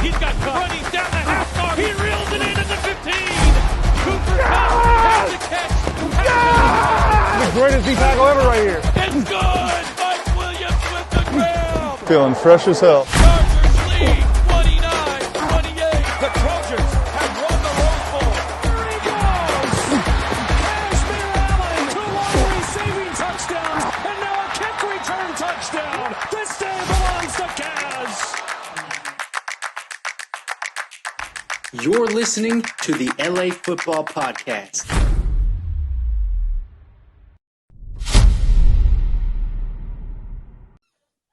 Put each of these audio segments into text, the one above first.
He's got Cobb. Running down the half guard. He reels it in at the 15. Cooper Kupp has the catch. The greatest D tackle ever right here. It's good. Mike Williams with the grab. Feeling fresh as hell. Chargers lead 29-28. The Trojans have won the Rose Bowl. There he goes. Kashmir Allen, 2 long receiving touchdowns, and now a kick return touchdown. This day belongs to Kaz. You're listening to the LA Football Podcast.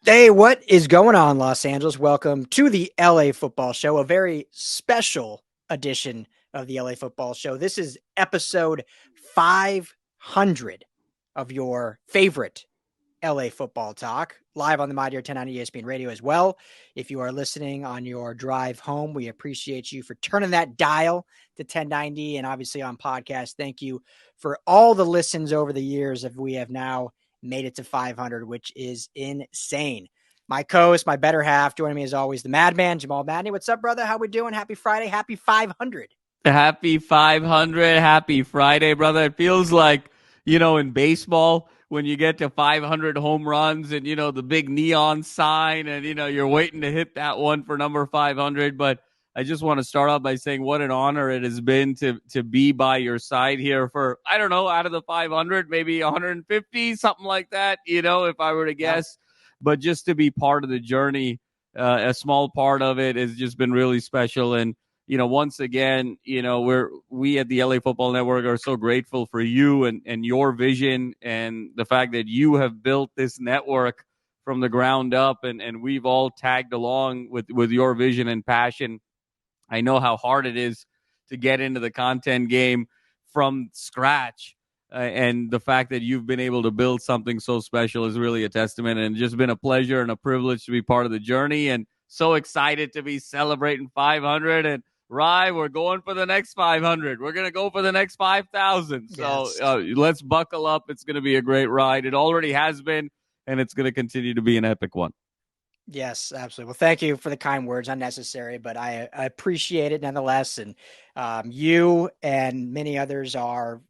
Hey, what is going on, Los Angeles? Welcome to the LA Football Show, a very special edition of the LA Football Show. This is episode 500 of your favorite LA football talk, live on the Mightier 1090 ESPN radio as well. If you are listening on your drive home, we appreciate you for turning that dial to 1090, and obviously on podcast. Thank you for all the listens over the years. If we have now made it to 500, which is insane. My co-host, my better half, joining me as always, the madman, Jamal Madney. What's up, brother? How we doing? Happy Friday. Happy 500. Happy 500. Happy Friday, brother. It feels like, in baseball, when you get to 500 home runs and, the big neon sign and, you're waiting to hit that one for number 500. But I just want to start off by saying what an honor it has been to be by your side here for, I don't know, out of the 500, maybe 150, something like that, if I were to guess. Yeah. But just to be part of the journey, a small part of it has just been really special. And, once again, we at the LA Football Network are so grateful for you and your vision and the fact that you have built this network from the ground up, and we've all tagged along with your vision and passion. I know how hard it is to get into the content game from scratch. And the fact that you've been able to build something so special is really a testament, and just been a pleasure and a privilege to be part of the journey, and so excited to be celebrating 500. And Rye, we're going for the next 500. We're going to go for the next 5,000. So let's buckle up. It's going to be a great ride. It already has been, and it's going to continue to be an epic one. Yes, absolutely. Well, thank you for the kind words. Unnecessary, but I appreciate it nonetheless. And you and many others are,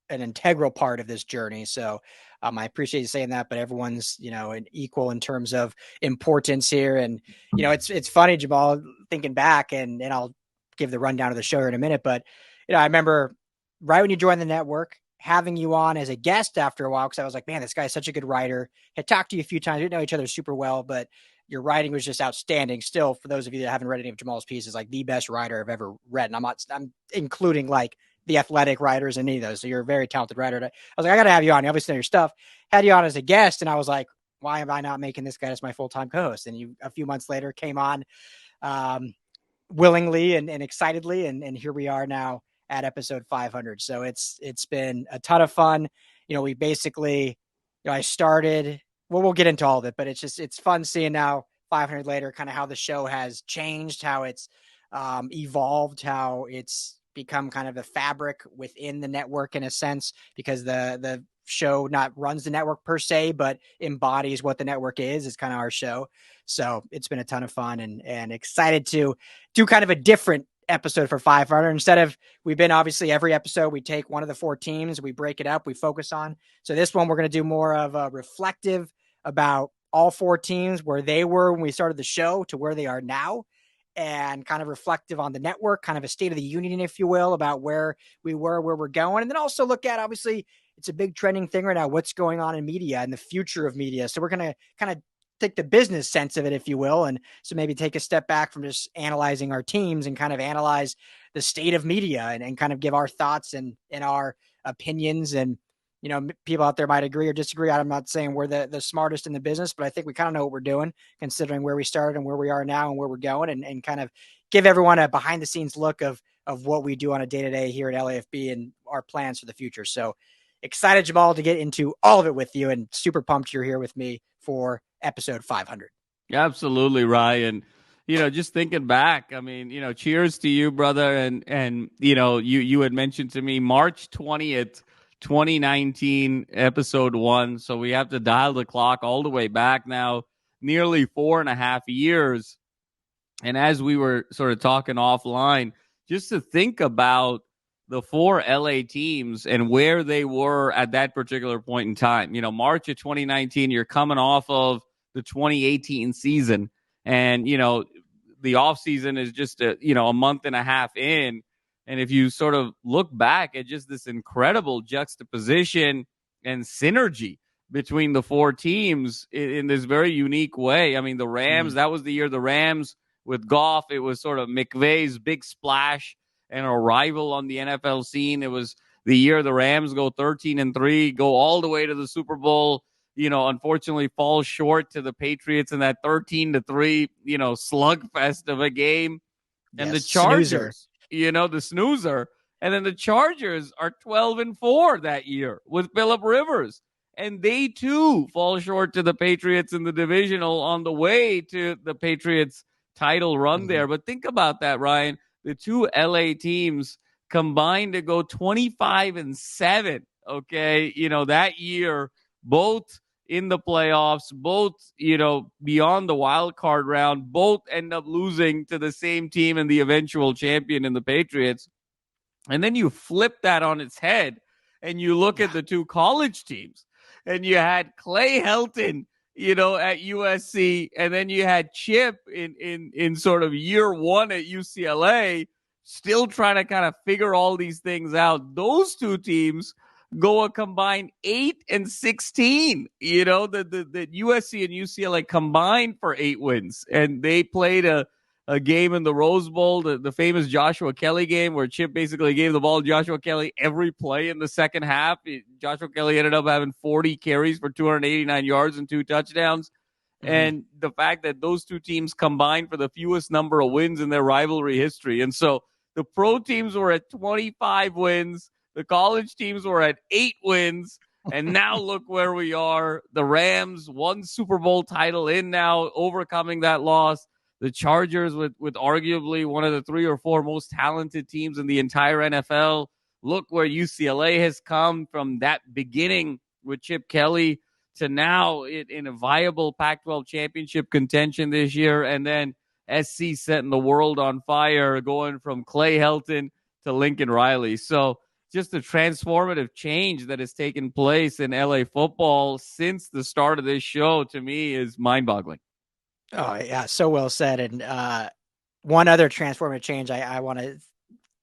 an integral part of this journey. So I appreciate you saying that, but everyone's, an equal in terms of importance here. And, it's funny, Jamal, thinking back, and I'll give the rundown of the show here in a minute, but, I remember right when you joined the network, having you on as a guest after a while, because I was like, man, this guy's such a good writer. Had talked to you a few times. We didn't know each other super well, but your writing was just outstanding. Still, for those of you that haven't read any of Jamal's pieces, like the best writer I've ever read. And I'm including like the athletic writers and any of those. So you're a very talented writer. I was like, I got to have you on. You obviously know your stuff. Had you on as a guest, and I was like, why am I not making this guy as my full-time co-host? And you, a few months later, came on willingly and excitedly, and here we are now at episode 500. So it's been a ton of fun. We basically, I started, we'll get into all of it, but it's fun seeing now 500 later, kind of how the show has changed, how it's evolved, how it's become kind of a fabric within the network in a sense, because the show not runs the network per se, but embodies what the network is kind of our show. So it's been a ton of fun and excited to do kind of a different episode for 500. Instead of, we've been obviously every episode, we take one of the 4 teams, we break it up, we focus on. So this one, we're going to do more of a reflective about all 4 teams, where they were when we started the show to where they are now, and kind of reflective on the network, kind of a state of the union, if you will, about where we were, where we're going. And then also look at, obviously, it's a big trending thing right now, what's going on in media and the future of media. So we're going to kind of take the business sense of it, if you will. And so maybe take a step back from just analyzing our teams and kind of analyze the state of media and kind of give our thoughts and our opinions. And, people out there might agree or disagree. I'm not saying we're the smartest in the business, but I think we kind of know what we're doing, considering where we started and where we are now and where we're going, and kind of give everyone a behind the scenes look of what we do on a day-to-day here at LAFB and our plans for the future. So excited, Jamal, to get into all of it with you, and super pumped you're here with me for episode 500. Absolutely, Ryan. Just thinking back, I mean, cheers to you, brother. And you had mentioned to me March 20th, 2019, episode 1. So we have to dial the clock all the way back now, nearly 4.5 years. And as we were sort of talking offline, just to think about the 4 LA teams and where they were at that particular point in time. March of 2019, you're coming off of the 2018 season. And, the offseason is just a month and a half in. And if you sort of look back at just this incredible juxtaposition and synergy between the 4 teams in this very unique way. I mean, the Rams, that was the year the Rams with Goff, it was sort of McVay's big splash and arrival on the NFL scene. It was the year the Rams go 13-3, go all the way to the Super Bowl, unfortunately fall short to the Patriots in that 13-3, slugfest of a game. And the Chargers, the snoozer. And then the Chargers are 12-4 that year with Phillip Rivers. And they too fall short to the Patriots in the divisional on the way to the Patriots title run there. But think about that, Ryan. The 2 LA teams combined to go 25-7. Okay. That year, both in the playoffs, both, beyond the wild card round, both end up losing to the same team and the eventual champion in the Patriots. And then you flip that on its head and you look at the 2 college teams, and you had Clay Helton, at USC, and then you had Chip in sort of year 1 at UCLA, still trying to kind of figure all these things out. Those 2 teams go a combined 8-16. The USC and UCLA combined for 8 wins, and they played a game in the Rose Bowl, the famous Joshua Kelly game, where Chip basically gave the ball to Joshua Kelly every play in the second half. Joshua Kelly ended up having 40 carries for 289 yards and 2 touchdowns. And the fact that those 2 teams combined for the fewest number of wins in their rivalry history. And so the pro teams were at 25 wins. The college teams were at 8 wins. And now look where we are. The Rams, 1 Super Bowl title in now, overcoming that loss. The Chargers with arguably one of the 3 or 4 most talented teams in the entire NFL. Look where UCLA has come from that beginning with Chip Kelly to now in a viable Pac-12 championship contention this year. And then SC setting the world on fire, going from Clay Helton to Lincoln Riley. So just a transformative change that has taken place in LA football since the start of this show, to me, is mind-boggling. Oh, yeah, so well said. And one other transformative change I want to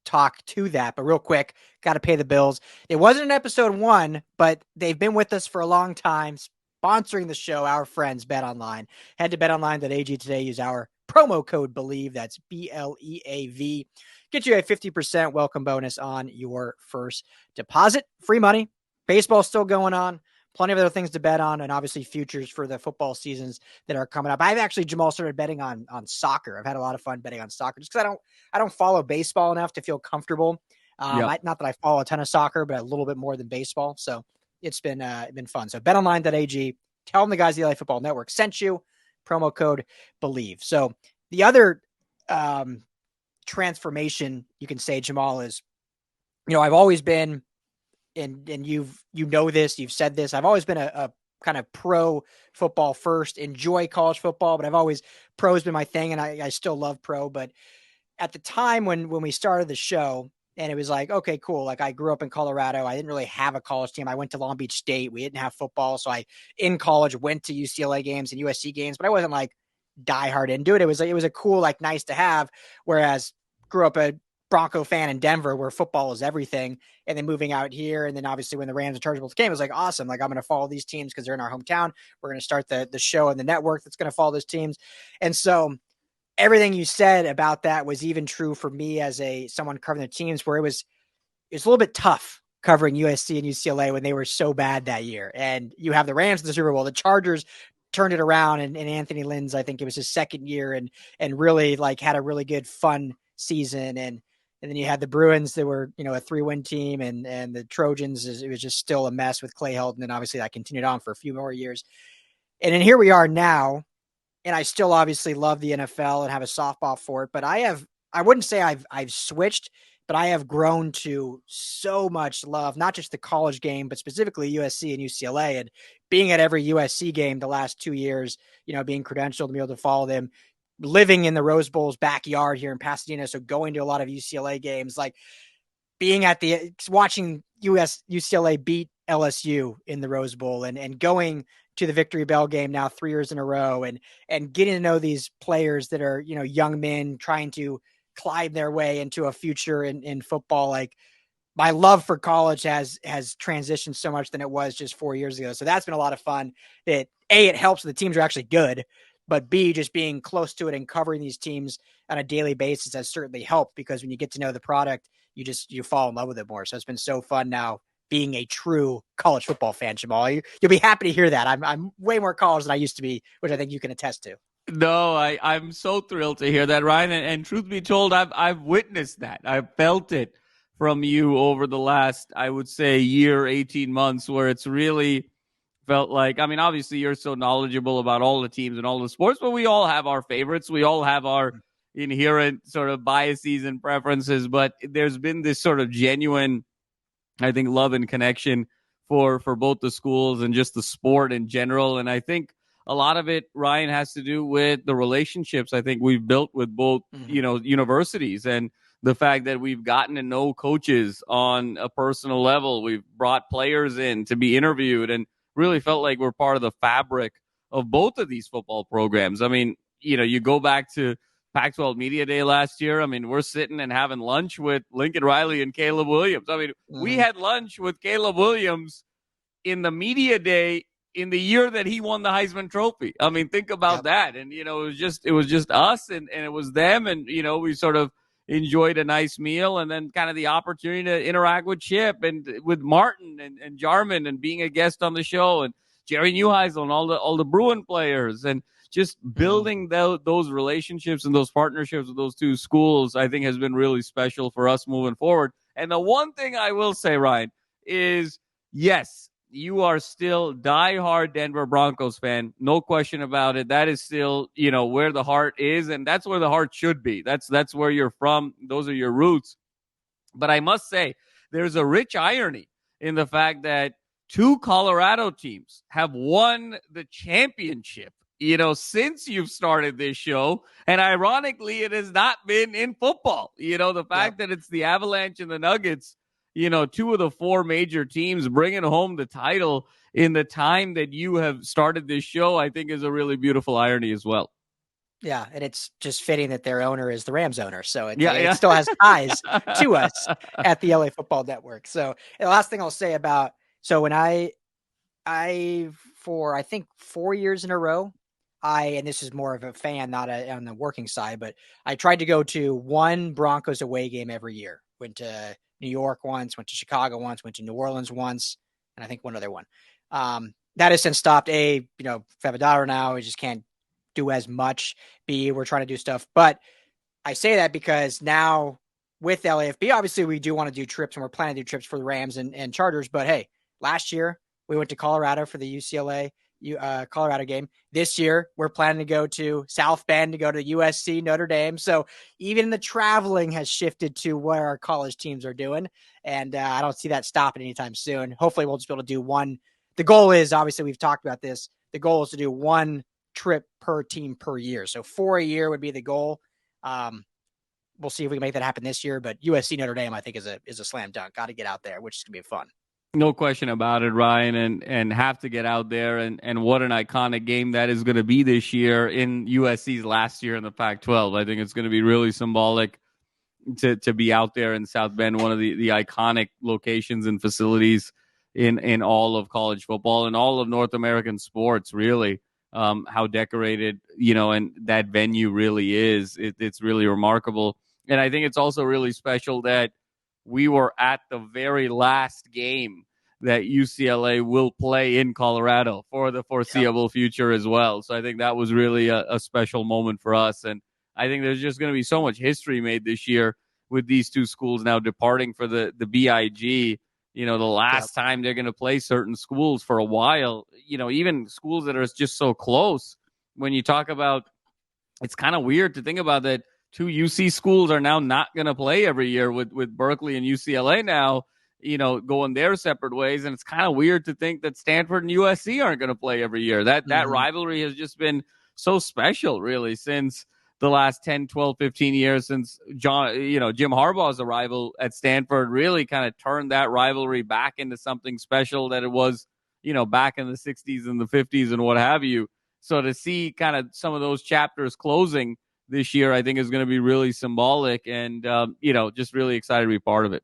talk to that, but real quick, got to pay the bills. It wasn't in episode 1, but they've been with us for a long time, sponsoring the show, our friends BetOnline. Head to betonline.ag today. Use our promo code BELIEVE. That's BLEAV. Get you a 50% welcome bonus on your first deposit. Free money. Baseball's still going on. Plenty of other things to bet on, and obviously futures for the football seasons that are coming up. I've actually, Jamal, started betting on soccer. I've had a lot of fun betting on soccer just because I don't follow baseball enough to feel comfortable. Not that I follow a ton of soccer, but a little bit more than baseball. So it's been fun. So betonline.ag, tell them the guys at the LA Football Network sent you, promo code BELIEVE. So the other transformation you can say, Jamal, is, I've always been, and you've said this, I've always been a kind of pro football first, enjoy college football, but pro's been my thing, and I still love pro. But at the time when we started the show, and it was like, okay, cool. Like, I grew up in Colorado. I didn't really have a college team. I went to Long Beach State. We didn't have football. So I, in college, went to UCLA games and USC games, but I wasn't like diehard into it. It was a cool, like, nice to have. Whereas grew up a Bronco fan in Denver, where football is everything. And then moving out here, and then obviously when the Rams and Chargers came, it was like, awesome. Like, I'm going to follow these teams because they're in our hometown. We're going to start the show and the network that's going to follow those teams. And so everything you said about that was even true for me as someone covering the teams, where it was a little bit tough covering USC and UCLA when they were so bad that year. And you have the Rams in the Super Bowl. The Chargers turned it around, and Anthony Lynn's, I think it was his second year, and really like had a really good fun season. And then you had the Bruins that were, a 3-win team, and the Trojans, it was just still a mess with Clay Helton. And obviously that continued on for a few more years. And then here we are now, and I still obviously love the NFL and have a softball for it, but I wouldn't say I've switched, but I have grown to so much love, not just the college game, but specifically USC and UCLA, and being at every USC game the last 2 years, being credentialed to be able to follow them, living in the Rose Bowl's backyard here in Pasadena, so going to a lot of UCLA games, like being watching UCLA beat LSU in the Rose Bowl and going to the Victory Bell game now 3 years in a row and getting to know these players that are, young men trying to climb their way into a future in football. Like, my love for college has transitioned so much than it was just 4 years ago. So that's been a lot of fun. That A, it helps the teams are actually good, but B, just being close to it and covering these teams on a daily basis has certainly helped, because when you get to know the product, you fall in love with it more. So it's been so fun now being a true college football fan, Jamal. You'll be happy to hear that. I'm way more college than I used to be, which I think you can attest to. No, I'm so thrilled to hear that, Ryan. And truth be told, I've witnessed that. I've felt it from you over the last, I would say, year, 18 months, where it's really felt like, I mean, obviously you're so knowledgeable about all the teams and all the sports, but we all have our favorites. We all have our inherent sort of biases and preferences, but there's been this sort of genuine, I think, love and connection for both the schools and just the sport in general. And I think a lot of it, Ryan, has to do with the relationships I think we've built with both, universities, and the fact that we've gotten to know coaches on a personal level. We've brought players in to be interviewed and really felt like we're part of the fabric of both of these football programs. I mean, you go back to Pac-12 Media Day last year. I mean, we're sitting and having lunch with Lincoln Riley and Caleb Williams. I mean, we had lunch with Caleb Williams in the media day in the year that he won the Heisman Trophy. I mean, think about that. And, it was just us and it was them. And, we sort of enjoyed a nice meal, and then kind of the opportunity to interact with Chip and with Martin and Jarman and being a guest on the show, and Jerry Neuheisel and all the Bruin players, and just building those relationships and those partnerships with those two schools, I think has been really special for us moving forward. And the one thing I will say, Ryan, is yes, you are still diehard Denver Broncos fan. No question about it. That is still, where the heart is, and that's where the heart should be. That's where you're from. Those are your roots. But I must say, there's a rich irony in the fact that two Colorado teams have won the championship, since you've started this show. And ironically, it has not been in football. The fact that it's the Avalanche and the Nuggets, two of the four major teams bringing home the title in the time that you have started this show, I think is a really beautiful irony as well. Yeah, and it's just fitting that their owner is the Rams owner. So it still has ties to us at the LA Football Network. So the last thing I'll say about, so when I for I think 4 years in a row, and this is more of a fan, not on the working side, but I tried to go to one Broncos away game every year. Went to New York once, went to Chicago once, went to New Orleans once, and I think one other one. That has since stopped. A, if I have a daughter now, we just can't do as much. B, we're trying to do stuff. But I say that because now with LAFB, obviously we do want to do trips, and we're planning to do trips for the Rams and Chargers. But hey, last year we went to Colorado for the UCLA Colorado game. This year we're planning to go to South Bend to go to USC Notre Dame. So even the traveling has shifted to where our college teams are doing, and I don't see that stopping anytime soon. Hopefully we'll just be able to do one. The goal is, obviously we've talked about this, the goal is to do one trip per team per year. So 4 a year would be the goal. We'll see if we can make that happen this year, but USC Notre Dame I think is a slam dunk. Got to get out there, which is gonna be fun. No question about it, Ryan, and have to get out there, and what an iconic game that is going to be this year in USC's last year in the Pac-12. I think it's going to be really symbolic to be out there in South Bend, one of the iconic locations and facilities in all of college football and all of North American sports, really. How decorated, and that venue really is. It's really remarkable. And I think it's also really special that we were at the very last game that UCLA will play in Colorado for the foreseeable future as well. So I think that was really a special moment for us. And I think there's just going to be so much history made this year with these two schools now departing for the BIG. The last time they're going to play certain schools for a while, even schools that are just so close. When you talk about, it's kind of weird to think about that two UC schools are now not going to play every year with Berkeley and UCLA now, going their separate ways. And it's kind of weird to think that Stanford and USC aren't going to play every year. That rivalry has just been so special, really, since the last 10, 12, 15 years since Jim Harbaugh's arrival at Stanford really kind of turned that rivalry back into something special that it was, back in the 60s and the 50s and what have you. So to see kind of some of those chapters closing this year, I think is going to be really symbolic and, just really excited to be part of it.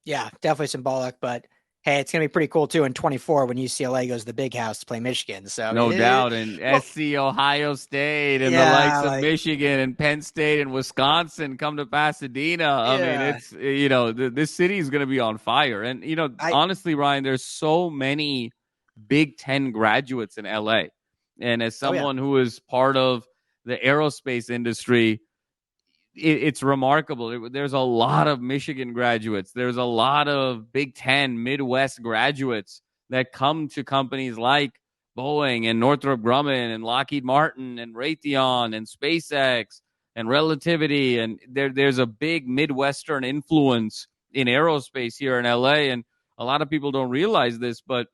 Yeah, definitely symbolic, but hey, it's going to be pretty cool too in 24 when UCLA goes to the big house to play Michigan. So no doubt. And SC Ohio State and the likes of Michigan and Penn State and Wisconsin come to Pasadena. Yeah. I mean, it's, this city is going to be on fire. And, honestly, Ryan, there's so many Big Ten graduates in LA. And as someone who is part of the aerospace industry, it's remarkable. There's a lot of Michigan graduates. There's a lot of Big Ten, Midwest graduates that come to companies like Boeing and Northrop Grumman and Lockheed Martin and Raytheon and SpaceX and Relativity. And there's a big Midwestern influence in aerospace here in LA. And a lot of people don't realize this, but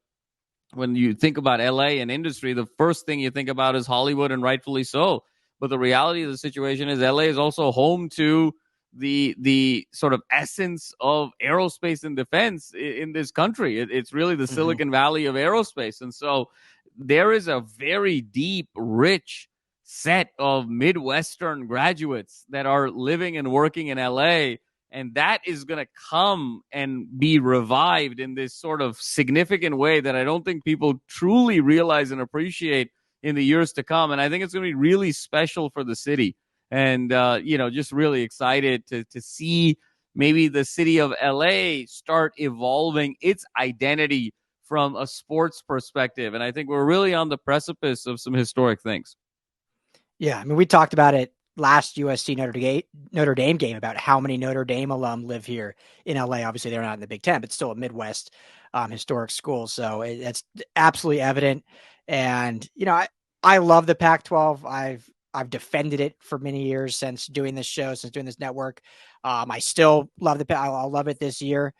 when you think about LA and industry, the first thing you think about is Hollywood, and rightfully so. But the reality of the situation is LA is also home to the sort of essence of aerospace and defense in this country. It's really the Silicon Valley of aerospace. And so there is a very deep, rich set of Midwestern graduates that are living and working in LA. And that is going to come and be revived in this sort of significant way that I don't think people truly realize and appreciate in the years to come. And I think it's going to be really special for the city. And, just really excited to see maybe the city of LA start evolving its identity from a sports perspective. And I think we're really on the precipice of some historic things. Yeah. I mean, we talked about it last USC Notre Dame game about how many Notre Dame alum live here in LA. Obviously, they're not in the Big Ten, but still a Midwest historic school. So it's absolutely evident. And, I love the Pac-12. I've defended it for many years since doing this show, since doing this network. I still love I'll love it this year.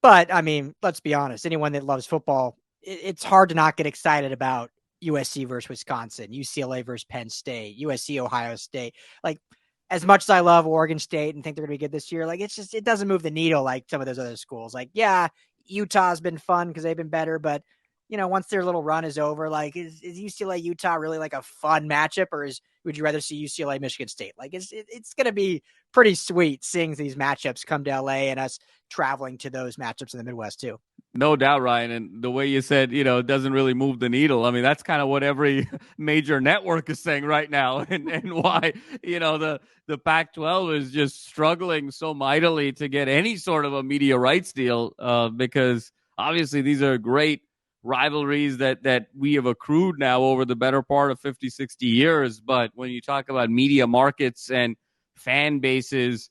But I mean, let's be honest, anyone that loves football, it's hard to not get excited about USC versus Wisconsin, UCLA versus Penn State, USC, Ohio State. Like, as much as I love Oregon State and think they're going to be good this year, like, it doesn't move the needle like some of those other schools. Like, yeah, Utah's been fun because they've been better, but once their little run is over, like, is UCLA Utah really like a fun matchup, or would you rather see UCLA Michigan State? Like, it's going to be pretty sweet seeing these matchups come to LA and us traveling to those matchups in the Midwest too. No doubt, Ryan. And the way you said, it doesn't really move the needle. I mean, that's kind of what every major network is saying right now, and why, the Pac-12 is just struggling so mightily to get any sort of a media rights deal, because obviously these are great rivalries that we have accrued now over the better part of 50, 60 years. But when you talk about media markets and fan bases,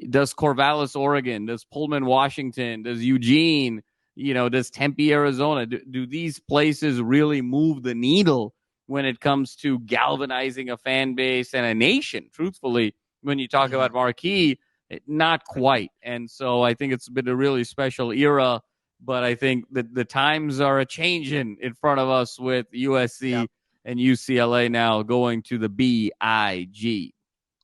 does Corvallis, Oregon, does Pullman, Washington, does Eugene, does Tempe, Arizona, do these places really move the needle when it comes to galvanizing a fan base and a nation? Truthfully, when you talk about marquee, not quite. And so I think it's been a really special era. But I think that the times are a changing in front of us with USC and UCLA now going to the BIG.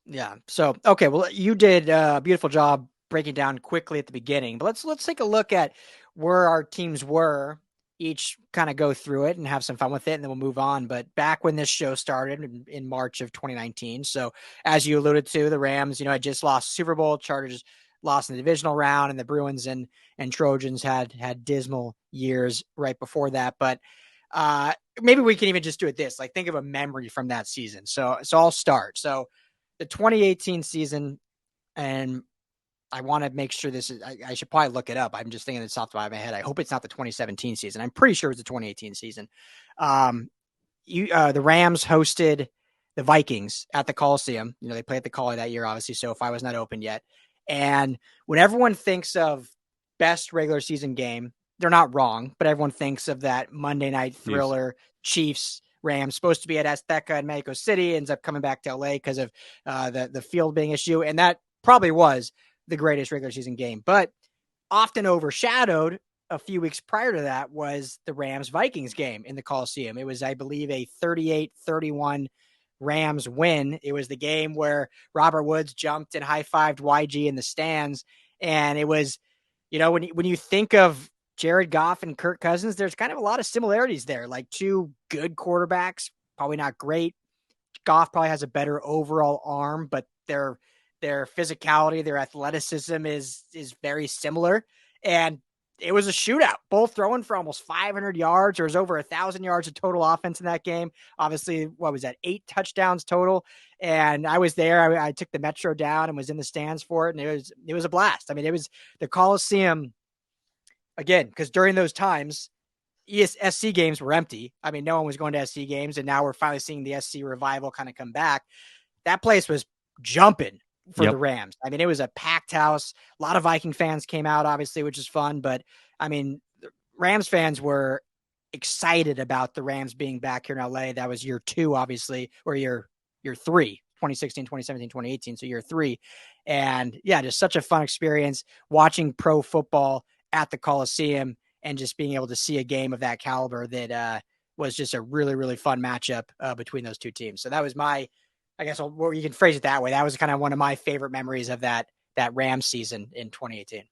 Yeah. So, okay. Well, you did a beautiful job breaking down quickly at the beginning, but let's take a look at where our teams were, each kind of go through it and have some fun with it, and then we'll move on. But back when this show started in March of 2019. So as you alluded to, the Rams, had just lost Super Bowl. Chargers lost in the divisional round, and the Bruins and Trojans had dismal years right before that. But maybe we can even just do it this, like, think of a memory from that season. So I'll start. So the 2018 season, and I want to make sure this is, I should probably look it up. I'm just thinking it's off the top of my head. I hope it's not the 2017 season. I'm pretty sure it was the 2018 season. The Rams hosted the Vikings at the Coliseum. They played at the Coli that year, obviously. SoFi was not open yet. And when everyone thinks of best regular season game, they're not wrong, but everyone thinks of that Monday night thriller, Chiefs, Rams, supposed to be at Azteca in Mexico City, ends up coming back to LA because of the field being issue. And that probably was the greatest regular season game. But often overshadowed a few weeks prior to that was the Rams-Vikings game in the Coliseum. It was, I believe, a 38-31 Rams win. It was the game where Robert Woods jumped and high-fived YG in the stands. And it was, when you think of Jared Goff and Kirk Cousins, there's kind of a lot of similarities there, like two good quarterbacks, probably not great. Goff probably has a better overall arm, but their physicality, their athleticism is very similar. And it was a shootout, both throwing for almost 500 yards. There was over 1,000 yards of total offense in that game. Obviously, what was that? 8 touchdowns total. And I was there. I took the Metro down and was in the stands for it. And it was a blast. I mean, it was the Coliseum again, because during those times, SC games were empty. I mean, no one was going to SC games. And now we're finally seeing the SC revival kind of come back. That place was jumping for the Rams. I mean, it was a packed house. A lot of Viking fans came out, obviously, which is fun. But I mean, Rams fans were excited about the Rams being back here in LA. That was year 2, obviously, or year 3, 2016, 2017, 2018. So year 3. And yeah, just such a fun experience watching pro football at the Coliseum and just being able to see a game of that caliber that was just a really, really fun matchup between those two teams. So that was I guess you can phrase it that way. That was kind of one of my favorite memories of that Rams season in 2018.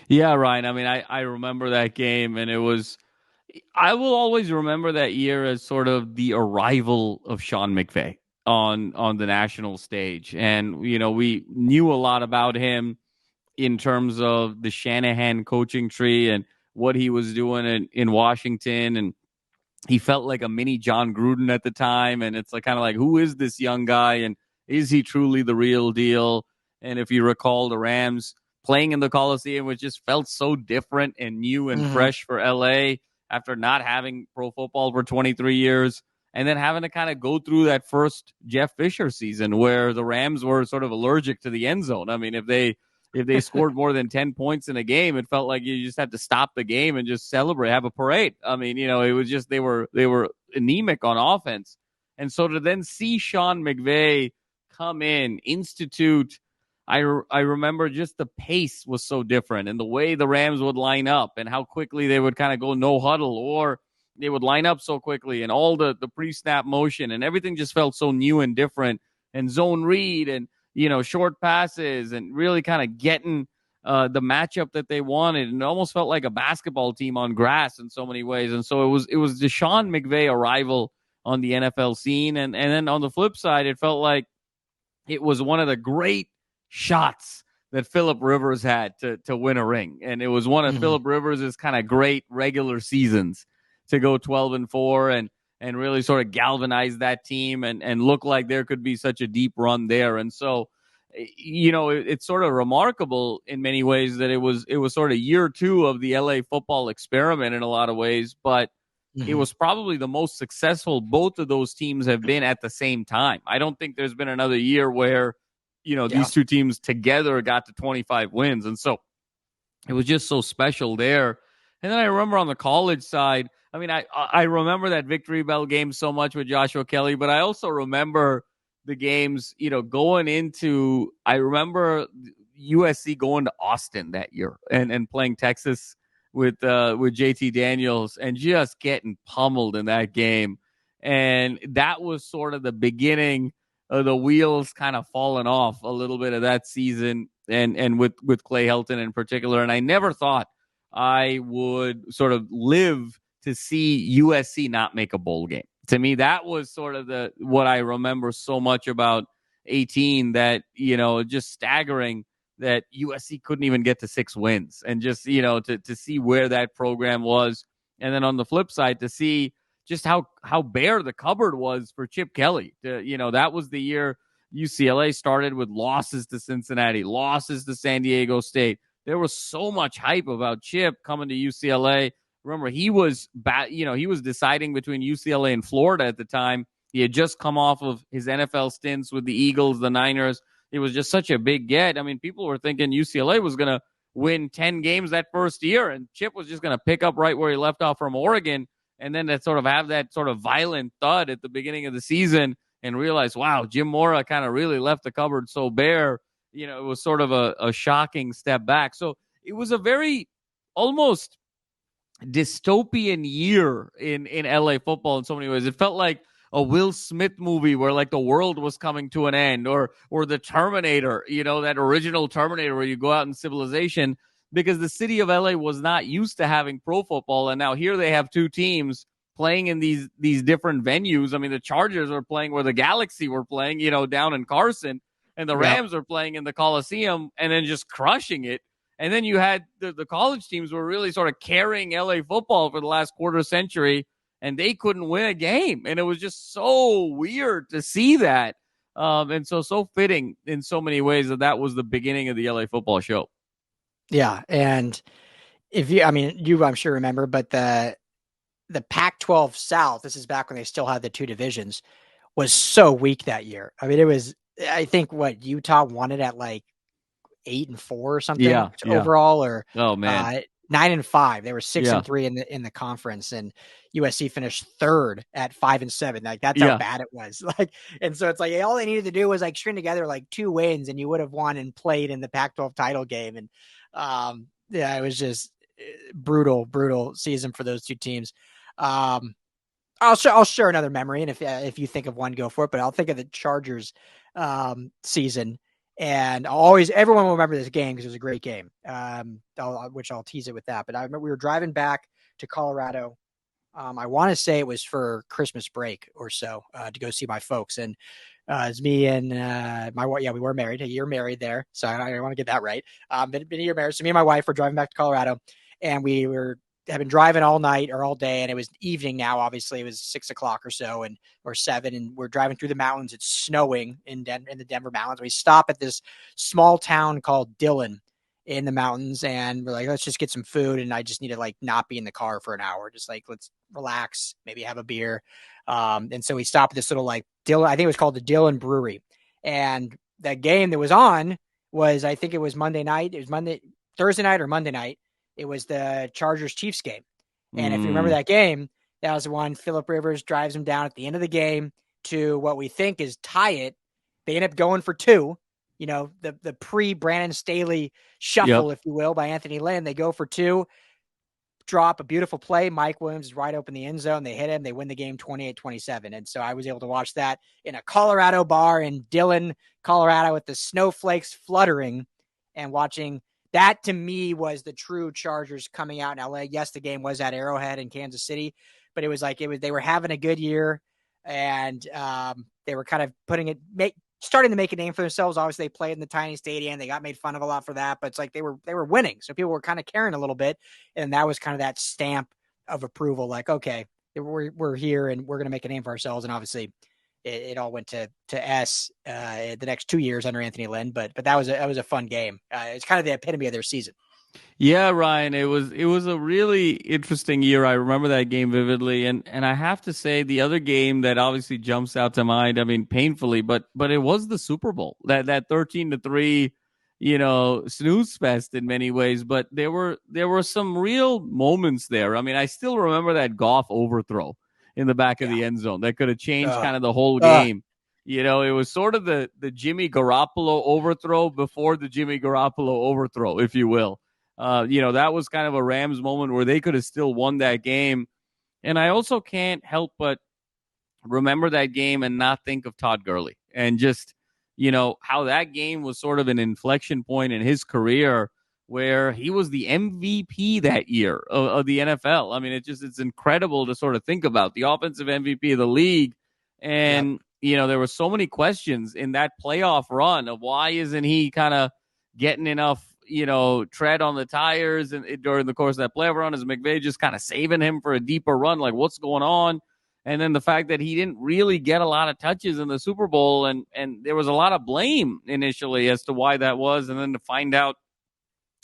Yeah, Ryan. I mean, I remember that game, and I will always remember that year as sort of the arrival of Sean McVay on the national stage. And, we knew a lot about him in terms of the Shanahan coaching tree and what he was doing in Washington. And he felt like a mini John Gruden at the time. And it's kind of like, who is this young guy? And is he truly the real deal? And if you recall, the Rams playing in the Coliseum, which just felt so different and new and fresh for LA after not having pro football for 23 years. And then having to kind of go through that first Jeff Fisher season where the Rams were sort of allergic to the end zone. I mean, if they scored more than 10 points in a game, it felt like you just had to stop the game and just celebrate, have a parade. I mean, it was just they were anemic on offense. And so to then see Sean McVay come in, institute, I remember just the pace was so different and the way the Rams would line up and how quickly they would kind of go no huddle, or they would line up so quickly, and all the pre-snap motion and everything just felt so new and different, and zone read and short passes and really kind of getting the matchup that they wanted. And it almost felt like a basketball team on grass in so many ways. And so it was the Sean McVay arrival on the NFL scene. And then on the flip side, it felt like it was one of the great shots that Phillip Rivers had to win a ring. And it was one of Phillip Rivers' kind of great regular seasons to go 12-4 and really sort of galvanize that team and look like there could be such a deep run there. And so, it's sort of remarkable in many ways that it was sort of year 2 of the LA football experiment in a lot of ways, but it was probably the most successful both of those teams have been at the same time. I don't think there's been another year where, these two teams together got to 25 wins. And so it was just so special there. And then I remember on the college side, I mean, I remember that Victory Bell game so much with Joshua Kelly, but I also remember the games, going into, I remember USC going to Austin that year and playing Texas with JT Daniels and just getting pummeled in that game. And that was sort of the beginning of the wheels kind of falling off a little bit of that season and with Clay Helton in particular. And I never thought I would sort of live to see USC not make a bowl game. To me, that was sort of what I remember so much about 18, that, just staggering that USC couldn't even get to 6 wins, and just, to see where that program was. And then on the flip side, to see just how bare the cupboard was for Chip Kelly. That was the year UCLA started with losses to Cincinnati, losses to San Diego State. There was so much hype about Chip coming to UCLA. Remember, he was he was deciding between UCLA and Florida at the time. He had just come off of his NFL stints with the Eagles, the Niners. It was just such a big get. I mean, people were thinking UCLA was going to win 10 games that first year, and Chip was just going to pick up right where he left off from Oregon, and then to sort of have that sort of violent thud at the beginning of the season and realize, wow, Jim Mora kind of really left the cupboard so bare. It was sort of a shocking step back. So it was a very almost dystopian year in LA football in so many ways. It felt like a Will Smith movie where like the world was coming to an end, or the Terminator, that original Terminator where you go out in civilization, because the city of LA was not used to having pro football. And now here they have two teams playing in these different venues. I mean, the Chargers are playing where the Galaxy were playing, down in Carson, and the Rams are playing in the Coliseum and then just crushing it. And then you had the college teams were really sort of carrying LA football for the last quarter century, and they couldn't win a game. And it was just so weird to see that. And so fitting in so many ways that was the beginning of the LA football show. Yeah. And I'm sure remember, but the Pac-12 South, this is back when they still had the two divisions, was so weak that year. I mean, I think Utah won it at like 8-4 or something overall, or 9-5. They were 6-3 in the conference, and USC finished third at 5-7. Like that's how bad it was. Like, and so it's like all they needed to do was like string together like 2 wins, and you would have won and played in the Pac-12 title game. And it was just brutal season for those two teams. I'll share another memory, and if you think of one, go for it. But I'll think of the Chargers season. And everyone will remember this game because it was a great game, which I'll tease it with that. But I remember we were driving back to Colorado. I want to say it was for Christmas break or so to go see my folks. And it's me and my wife. Yeah, we were married. You're married there. So I want to get that right. Been a year married. So me and my wife were driving back to Colorado, and we have been driving all night or all day, and it was evening now. Obviously, it was 6 o'clock or so, or 7, and we're driving through the mountains. It's snowing in the Denver mountains. We stop at this small town called Dillon in the mountains, and we're like, let's just get some food. And I just need to like not be in the car for an hour, just like let's relax, maybe have a beer. And so we stopped at this little like Dillon. I think it was called the Dillon Brewery, and that game that was on was, I think it was Monday night. It was Thursday night or Monday night. It was the Chargers-Chiefs game. And if you remember that game, that was the one Phillip Rivers drives him down at the end of the game to what we think is tie it. They end up going for 2, the pre-Brandon Staley shuffle, if you will, by Anthony Lynn. They go for 2, drop a beautiful play. Mike Williams is right open the end zone. They hit him. They win the game 28-27. And so I was able to watch that in a Colorado bar in Dillon, Colorado, with the snowflakes fluttering, and watching. That to me was the true Chargers coming out in LA. Yes, the game was at Arrowhead in Kansas City, but it was they were having a good year, and they were kind of starting to make a name for themselves. Obviously, they played in the tiny stadium. They got made fun of a lot for that, but it's like they were winning, so people were kind of caring a little bit, and that was kind of that stamp of approval. Like, okay, we're here, and we're going to make a name for ourselves. And obviously, it all went to S the next 2 years under Anthony Lynn, but that was a fun game. It's kind of the epitome of their season. Yeah, Ryan, it was a really interesting year. I remember that game vividly, and I have to say the other game that obviously jumps out to mind, I mean, painfully, but it was the Super Bowl, that 13-3, snooze fest in many ways. But there were some real moments there. I mean, I still remember that Goff overthrow in the back of the end zone that could have changed kind of the whole game. It was sort of the Jimmy Garoppolo overthrow before the Jimmy Garoppolo overthrow, if you will. That was kind of a Rams moment where they could have still won that game. And I also can't help but remember that game and not think of Todd Gurley, and just, how that game was sort of an inflection point in his career, where he was the MVP that year of the NFL. I mean, it's incredible to sort of think about the offensive MVP of the league. And, there were so many questions in that playoff run of why isn't he kind of getting enough, tread on the tires and during the course of that playoff run? Is McVay just kind of saving him for a deeper run? Like, what's going on? And then the fact that he didn't really get a lot of touches in the Super Bowl, and there was a lot of blame initially as to why that was. And then to find out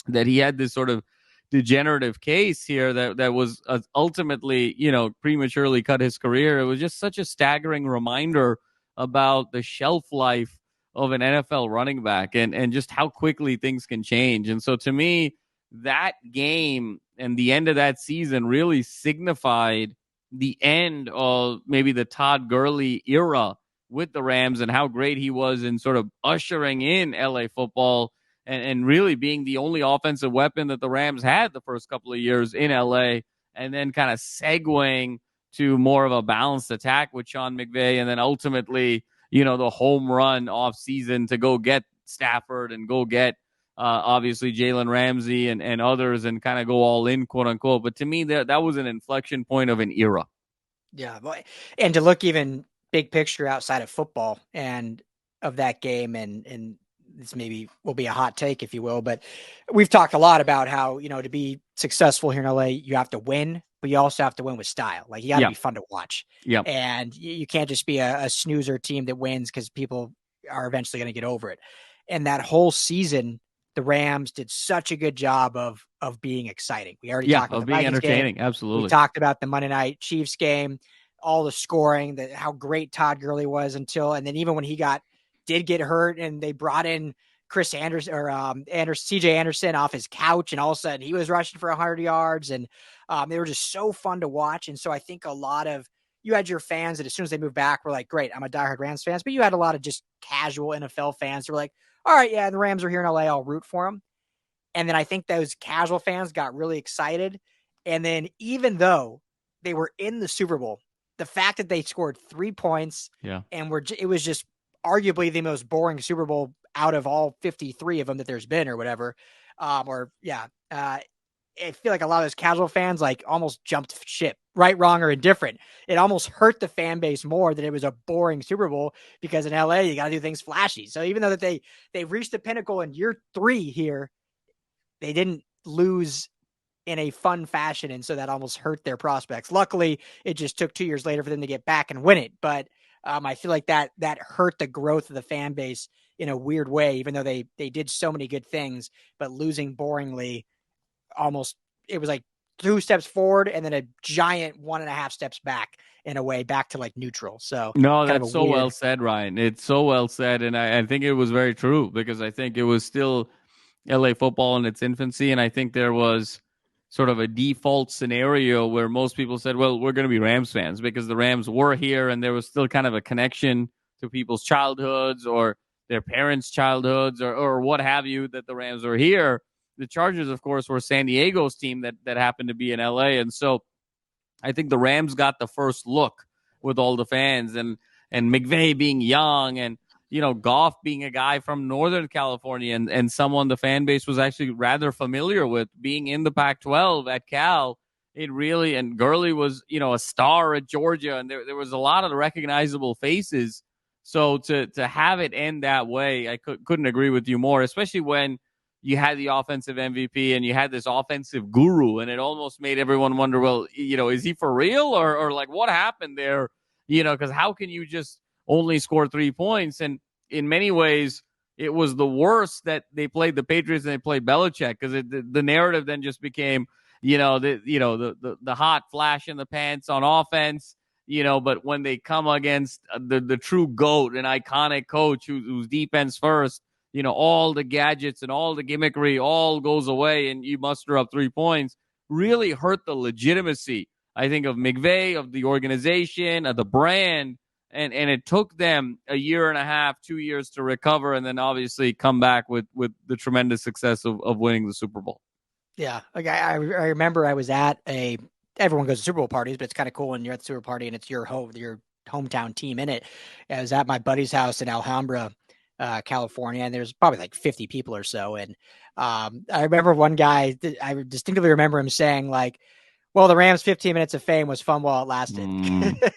that he had this sort of degenerative case here that was ultimately, prematurely cut his career. It was just such a staggering reminder about the shelf life of an NFL running back and just how quickly things can change. And so to me, that game and the end of that season really signified the end of maybe the Todd Gurley era with the Rams, and how great he was in sort of ushering in LA football and really being the only offensive weapon that the Rams had the first couple of years in LA, and then kind of segueing to more of a balanced attack with Sean McVay, and then ultimately, the home run off season to go get Stafford and go get obviously Jalen Ramsey and others and kind of go all in, quote unquote. But to me, that was an inflection point of an era. Yeah. And to look even big picture outside of football and of that game, and this maybe will be a hot take, if you will, but we've talked a lot about how, to be successful here in LA, you have to win, but you also have to win with style. Like, you got to be fun to watch. Yeah. And you can't just be a snoozer team that wins because people are eventually going to get over it. And that whole season, the Rams did such a good job of being exciting. We already talked about of being Vikings entertaining. Game. Absolutely. We talked about the Monday night Chiefs game, all the scoring, how great Todd Gurley was and then even when he did get hurt and they brought in Chris Anderson or CJ Anderson off his couch, and all of a sudden he was rushing for 100 yards, and they were just so fun to watch. And so I think a lot of you had your fans that as soon as they moved back were like, great, I'm a diehard Rams fans, but you had a lot of just casual NFL fans who were like, all right, yeah, the Rams are here in LA, I'll root for them. And then I think those casual fans got really excited. And then even though they were in the Super Bowl, the fact that they scored 3 points and it was just arguably the most boring Super Bowl out of all 53 of them that there's been or whatever. I feel like a lot of those casual fans like almost jumped ship, right, wrong, or indifferent. It almost hurt the fan base more that it was a boring Super Bowl, because in LA, you got to do things flashy. So even though that they've reached the pinnacle in year 3 here, they didn't lose in a fun fashion. And so that almost hurt their prospects. Luckily, it just took 2 years later for them to get back and win it. But I feel like that hurt the growth of the fan base in a weird way, even though they did so many good things, but losing boringly, it was like 2 steps forward and then a giant 1.5 steps back in a way, back to like neutral. So no, that's so well said, Ryan. It's so well said. And I think it was very true, because I think it was still LA football in its infancy. And I think there was sort of a default scenario where most people said, well, we're going to be Rams fans because the Rams were here, and there was still kind of a connection to people's childhoods or their parents' childhoods or what have you, that the Rams were here. The Chargers, of course, were San Diego's team that happened to be in LA. And so I think the Rams got the first look with all the fans, and McVay being young, and Goff being a guy from Northern California and someone the fan base was actually rather familiar with, being in the Pac-12 at Cal. It really, and Gurley was, a star at Georgia, and there was a lot of recognizable faces. So to have it end that way, I couldn't agree with you more, especially when you had the offensive MVP and you had this offensive guru, and it almost made everyone wonder, well, is he for real or like what happened there? Because how can you just only score 3 points? And in many ways, it was the worst that they played the Patriots and they played Belichick, because the narrative then just became, the hot flash in the pants on offense, but when they come against the true GOAT, an iconic coach who's defense first, all the gadgets and all the gimmickry all goes away and you muster up 3 points, really hurt the legitimacy, I think, of McVay, of the organization, of the brand. And it took them 1.5 years, 2 years to recover, and then obviously come back with the tremendous success of winning the Super Bowl. Yeah. Okay. I remember I was at everyone goes to Super Bowl parties, but it's kind of cool when you're at the Super Bowl party and it's your hometown team in it. I was at my buddy's house in Alhambra, California, and there's probably like 50 people or so. And I remember one guy, I distinctly remember him saying like, well, the Rams' 15 minutes of fame was fun while it lasted,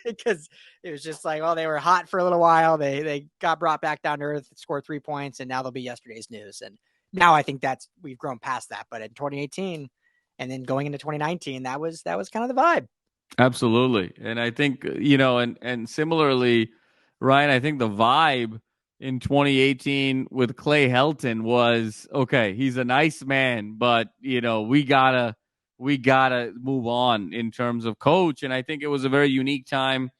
because it was just like, well, they were hot for a little while. They got brought back down to earth, scored 3 points, and now they'll be yesterday's news. And now I think we've grown past that. But in 2018 and then going into 2019, that was kind of the vibe. Absolutely. And I think, and similarly, Ryan, I think the vibe in 2018 with Clay Helton was, okay, he's a nice man, but, we gotta move on in terms of coach. And I think it was a very unique time,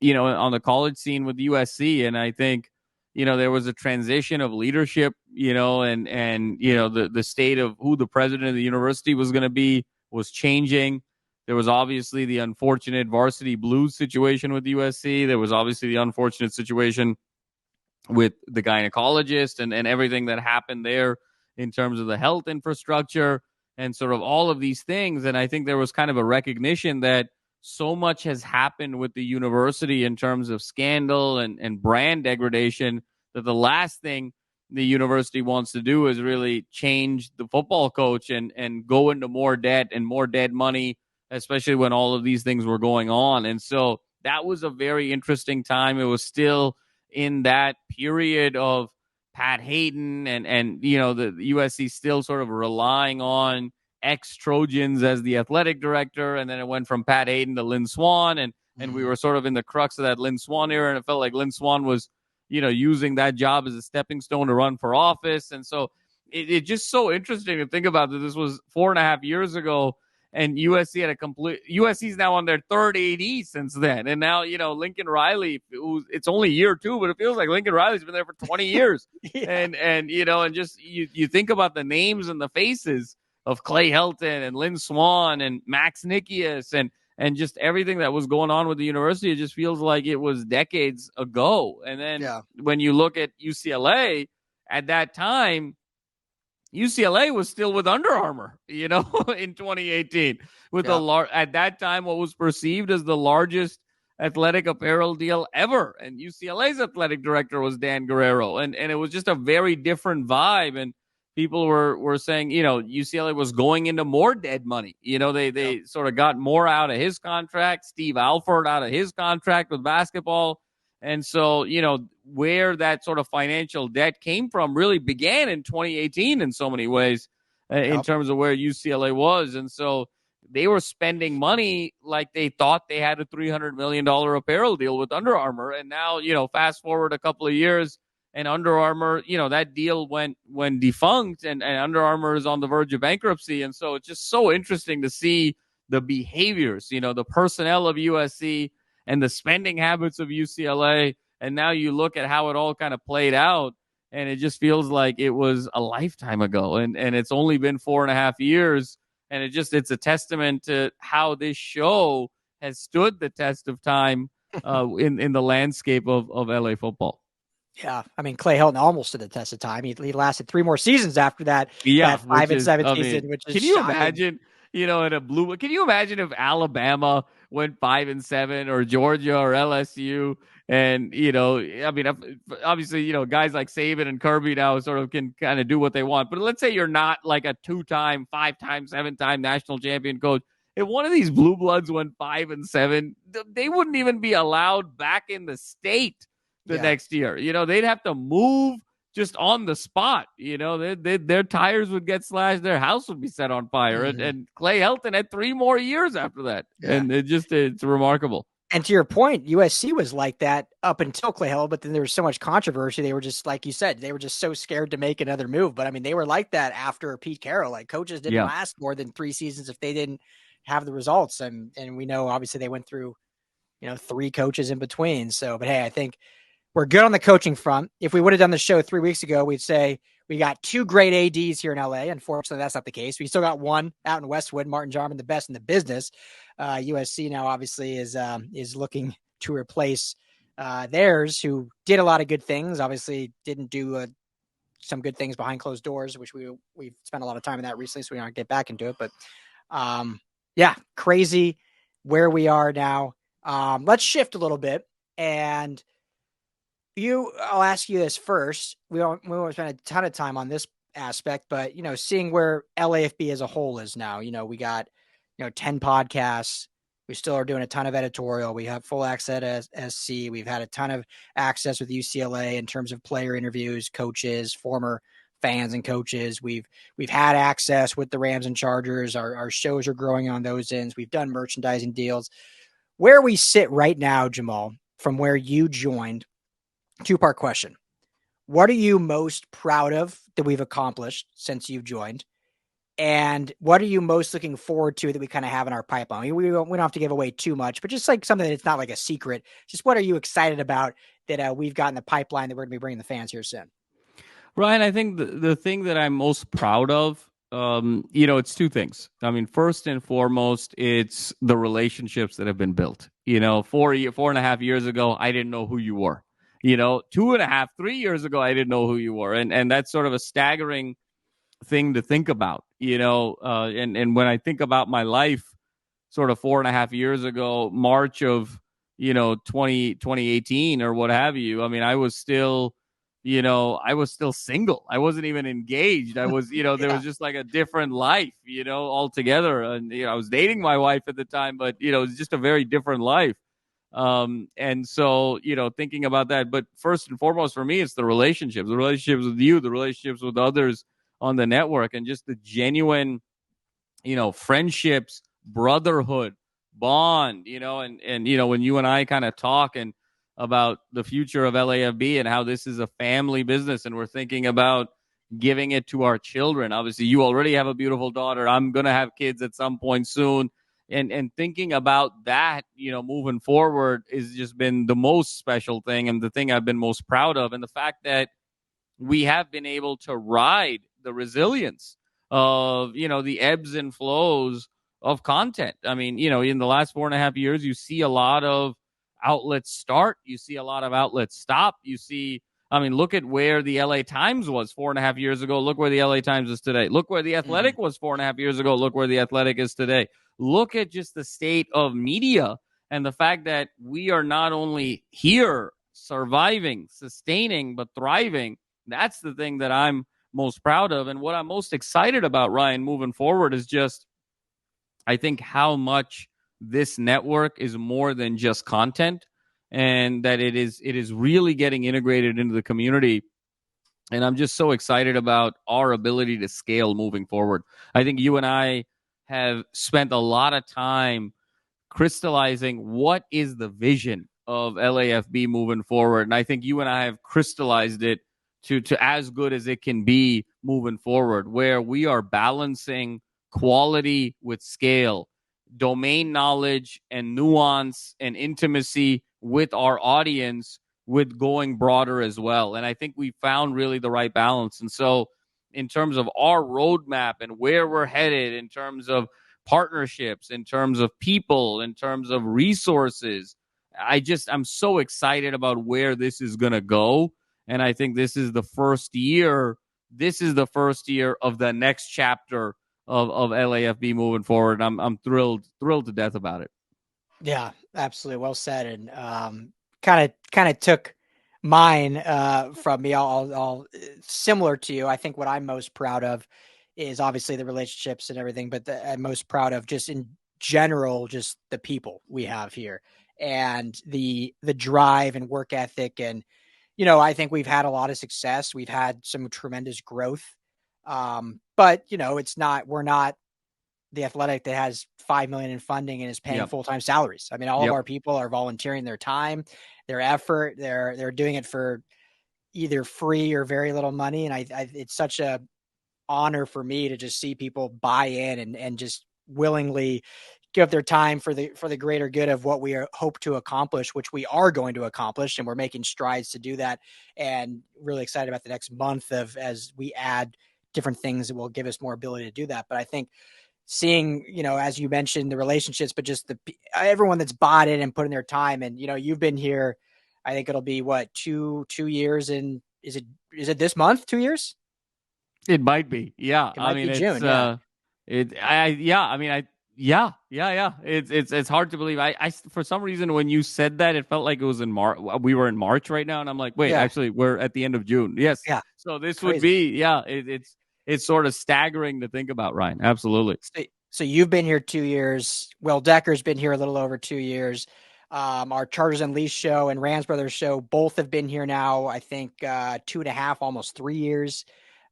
on the college scene with USC. And I think, there was a transition of leadership, and the state of who the president of the university was going to be was changing. There was obviously the unfortunate varsity blues situation with USC. There was obviously the unfortunate situation with the gynecologist and everything that happened there in terms of the health infrastructure and sort of all of these things. And I think there was kind of a recognition that so much has happened with the university in terms of scandal and brand degradation that the last thing the university wants to do is really change the football coach and go into more debt and more dead money, especially when all of these things were going on. And so that was a very interesting time. It was still in that period of Pat Hayden and the USC still sort of relying on ex-Trojans as the athletic director. And then it went from Pat Hayden to Lynn Swann. And we were sort of in the crux of that Lynn Swann era. And it felt like Lynn Swann was, using that job as a stepping stone to run for office. And so it's just so interesting to think about that this was 4.5 years ago. And USC's now on their third AD since then. And now, Lincoln Riley, it's only year 2, but it feels like Lincoln Riley's been there for 20 years. Yeah. And just you think about the names and the faces of Clay Helton and Lynn Swann and Max Nikias and just everything that was going on with the university. It just feels like it was decades ago. And then when you look at UCLA at that time, UCLA was still with Under Armour, in 2018 with at that time, what was perceived as the largest athletic apparel deal ever. And UCLA's athletic director was Dan Guerrero. And it was just a very different vibe. And people were saying, UCLA was going into more dead money. They sort of got more out of his contract, Steve Alford out of his contract with basketball. And so, where that sort of financial debt came from really began in 2018 in so many ways in terms of where UCLA was. And so they were spending money like they thought they had a $300 million apparel deal with Under Armour. And now, fast forward a couple of years and Under Armour, that deal went defunct and Under Armour is on the verge of bankruptcy. And so it's just so interesting to see the behaviors, the personnel of USC and the spending habits of UCLA. And now you look at how it all kind of played out, and it just feels like it was a lifetime ago. And it's only been 4.5 years. And it's a testament to how this show has stood the test of time in the landscape of LA football. Yeah, I mean, Clay Helton almost stood the test of time. He lasted 3 more seasons after that. Yeah, that 5-7 season, which is can you shocking. imagine? In a blue. Can you imagine if Alabama went 5-7 or Georgia or LSU? And obviously, guys like Saban and Kirby now sort of can kind of do what they want. But let's say you're not like a 2-time, 5-time, 7-time national champion coach. If one of these blue bloods went 5-7, they wouldn't even be allowed back in the state the next year. They'd have to move just on the spot. Their tires would get slashed, their house would be set on fire. Mm-hmm. And Clay Helton had 3 more years after that. Yeah. And it's remarkable. And to your point, USC was like that up until Clay Helton, but then there was so much controversy. They were just, like you said, they were just so scared to make another move. But I mean, they were like that after Pete Carroll. Like, coaches didn't last more than 3 seasons if they didn't have the results. And we know, obviously, they went through, 3 coaches in between. So, but hey, I think we're good on the coaching front. If we would have done the show 3 weeks ago, we'd say we got 2 great ADs here in LA. Unfortunately, that's not the case. We still got one out in Westwood, Martin Jarman, the best in the business. USC now obviously is looking to replace theirs, who did a lot of good things. Obviously, didn't do some good things behind closed doors, which we've spent a lot of time in that recently, so we don't get back into it. But crazy where we are now. Let's shift a little bit, and I'll ask you this first. We won't spend a ton of time on this aspect, but, seeing where LAFB as a whole is now, we got, 10 podcasts. We still are doing a ton of editorial. We have full access at SC. We've had a ton of access with UCLA in terms of player interviews, coaches, former fans and coaches. We've had access with the Rams and Chargers. Our shows are growing on those ends. We've done merchandising deals. Where we sit right now, Jamal, from where you joined, 2-part question. What are you most proud of that we've accomplished since you've joined? And what are you most looking forward to that we kind of have in our pipeline? I mean, we don't have to give away too much, but just like something that's not like a secret. Just what are you excited about that we've got in the pipeline that we're going to be bringing the fans here soon? Ryan, I think the thing that I'm most proud of, it's 2 things. I mean, first and foremost, it's the relationships that have been built. 4.5 years ago, I didn't know who you were. 2.5, 3 years ago, I didn't know who you were. And that's sort of a staggering thing to think about, and when I think about my life, sort of 4.5 years ago, March of, 2018 or what have you. I mean, I was still single. I wasn't even engaged. I was, there was just like a different life, altogether. And, I was dating my wife at the time, but, it was just a very different life. And so, thinking about that, but first and foremost for me, it's the relationships with you, the relationships with others on the network, and just the genuine, friendships, brotherhood, bond, and when you and I kind of talk and about the future of LAFB and how this is a family business and we're thinking about giving it to our children. Obviously, you already have a beautiful daughter. I'm going to have kids at some point soon. And thinking about that, moving forward has just been the most special thing and the thing I've been most proud of. And the fact that we have been able to ride the resilience of, the ebbs and flows of content. I mean, in the last 4.5 years, you see a lot of outlets start. You see a lot of outlets stop. You see, look at where the LA Times was 4.5 years ago. Look where the LA Times is today. Look where the Athletic was 4.5 years ago. Look where the Athletic is today. Look at just the state of media and the fact that we are not only here surviving, sustaining, but thriving. That's the thing that I'm most proud of. And what I'm most excited about, Ryan, moving forward is just, I think how much this network is more than just content, and that it is really getting integrated into the community. And I'm just so excited about our ability to scale moving forward. I think you and I have spent a lot of time crystallizing what is the vision of LAFB moving forward. And I think you and I have crystallized it to as good as it can be moving forward, where we are balancing quality with scale, domain knowledge and nuance and intimacy with our audience, with going broader as well. And I think we found really the right balance. And so in terms of our roadmap and where we're headed, in terms of partnerships, in terms of people, in terms of resources, I'm so excited about where this is going to go. And I think this is the first year. This is the first year of the next chapter of LAFB moving forward. I'm thrilled to death about it. Yeah, absolutely. Well said. And kind of took mine from me. I'll similar to you. I think what I'm most proud of is obviously the relationships and everything, but I'm most proud of just in general, just the people we have here and the drive and work ethic. And, I think we've had a lot of success. We've had some tremendous growth. But we're not the Athletic that has $5 million in funding and is paying full-time salaries. I mean, all of our people are volunteering their time, their effort. They're doing it for either free or very little money. And it's such a honor for me to just see people buy in and just willingly give their time for the greater good of what we hope to accomplish, which we are going to accomplish. And we're making strides to do that. And really excited about the next month as we add different things that will give us more ability to do that. But I think seeing, as you mentioned, the relationships, but just everyone that's bought in and put in their time. And, you've been here, I think it'll be what, two years. And is it this month, 2 years? It might be. Yeah. It might be June. It's hard to believe. I for some reason, when you said that, it felt like it was in March. We were in March right now. And I'm like, wait, actually we're at the end of June. Yes. Yeah. So this would be, it's sort of staggering to think about, Ryan. Absolutely. So you've been here 2 years. Will Decker's been here a little over 2 years. Our Chargers Unleashed show and Rams Brothers show both have been here now, I think 2.5, almost 3 years.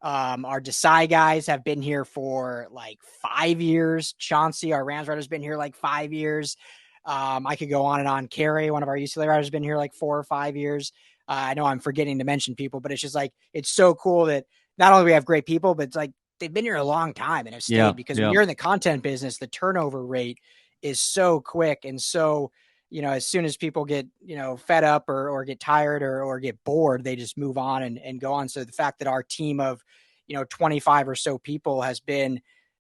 Our Desai guys have been here for like 5 years. Chauncey, our Rams Brothers, been here like 5 years. I could go on and on. Carey, one of our UCLA writers, has been here like 4 or 5 years. I know I'm forgetting to mention people, but it's just like, it's so cool that not only we have great people, but it's like they've been here a long time and have stayed because when you're in the content business, the turnover rate is so quick. And so, as soon as people get, fed up or get tired or get bored, they just move on and go on. So the fact that our team of, 25 or so people has been,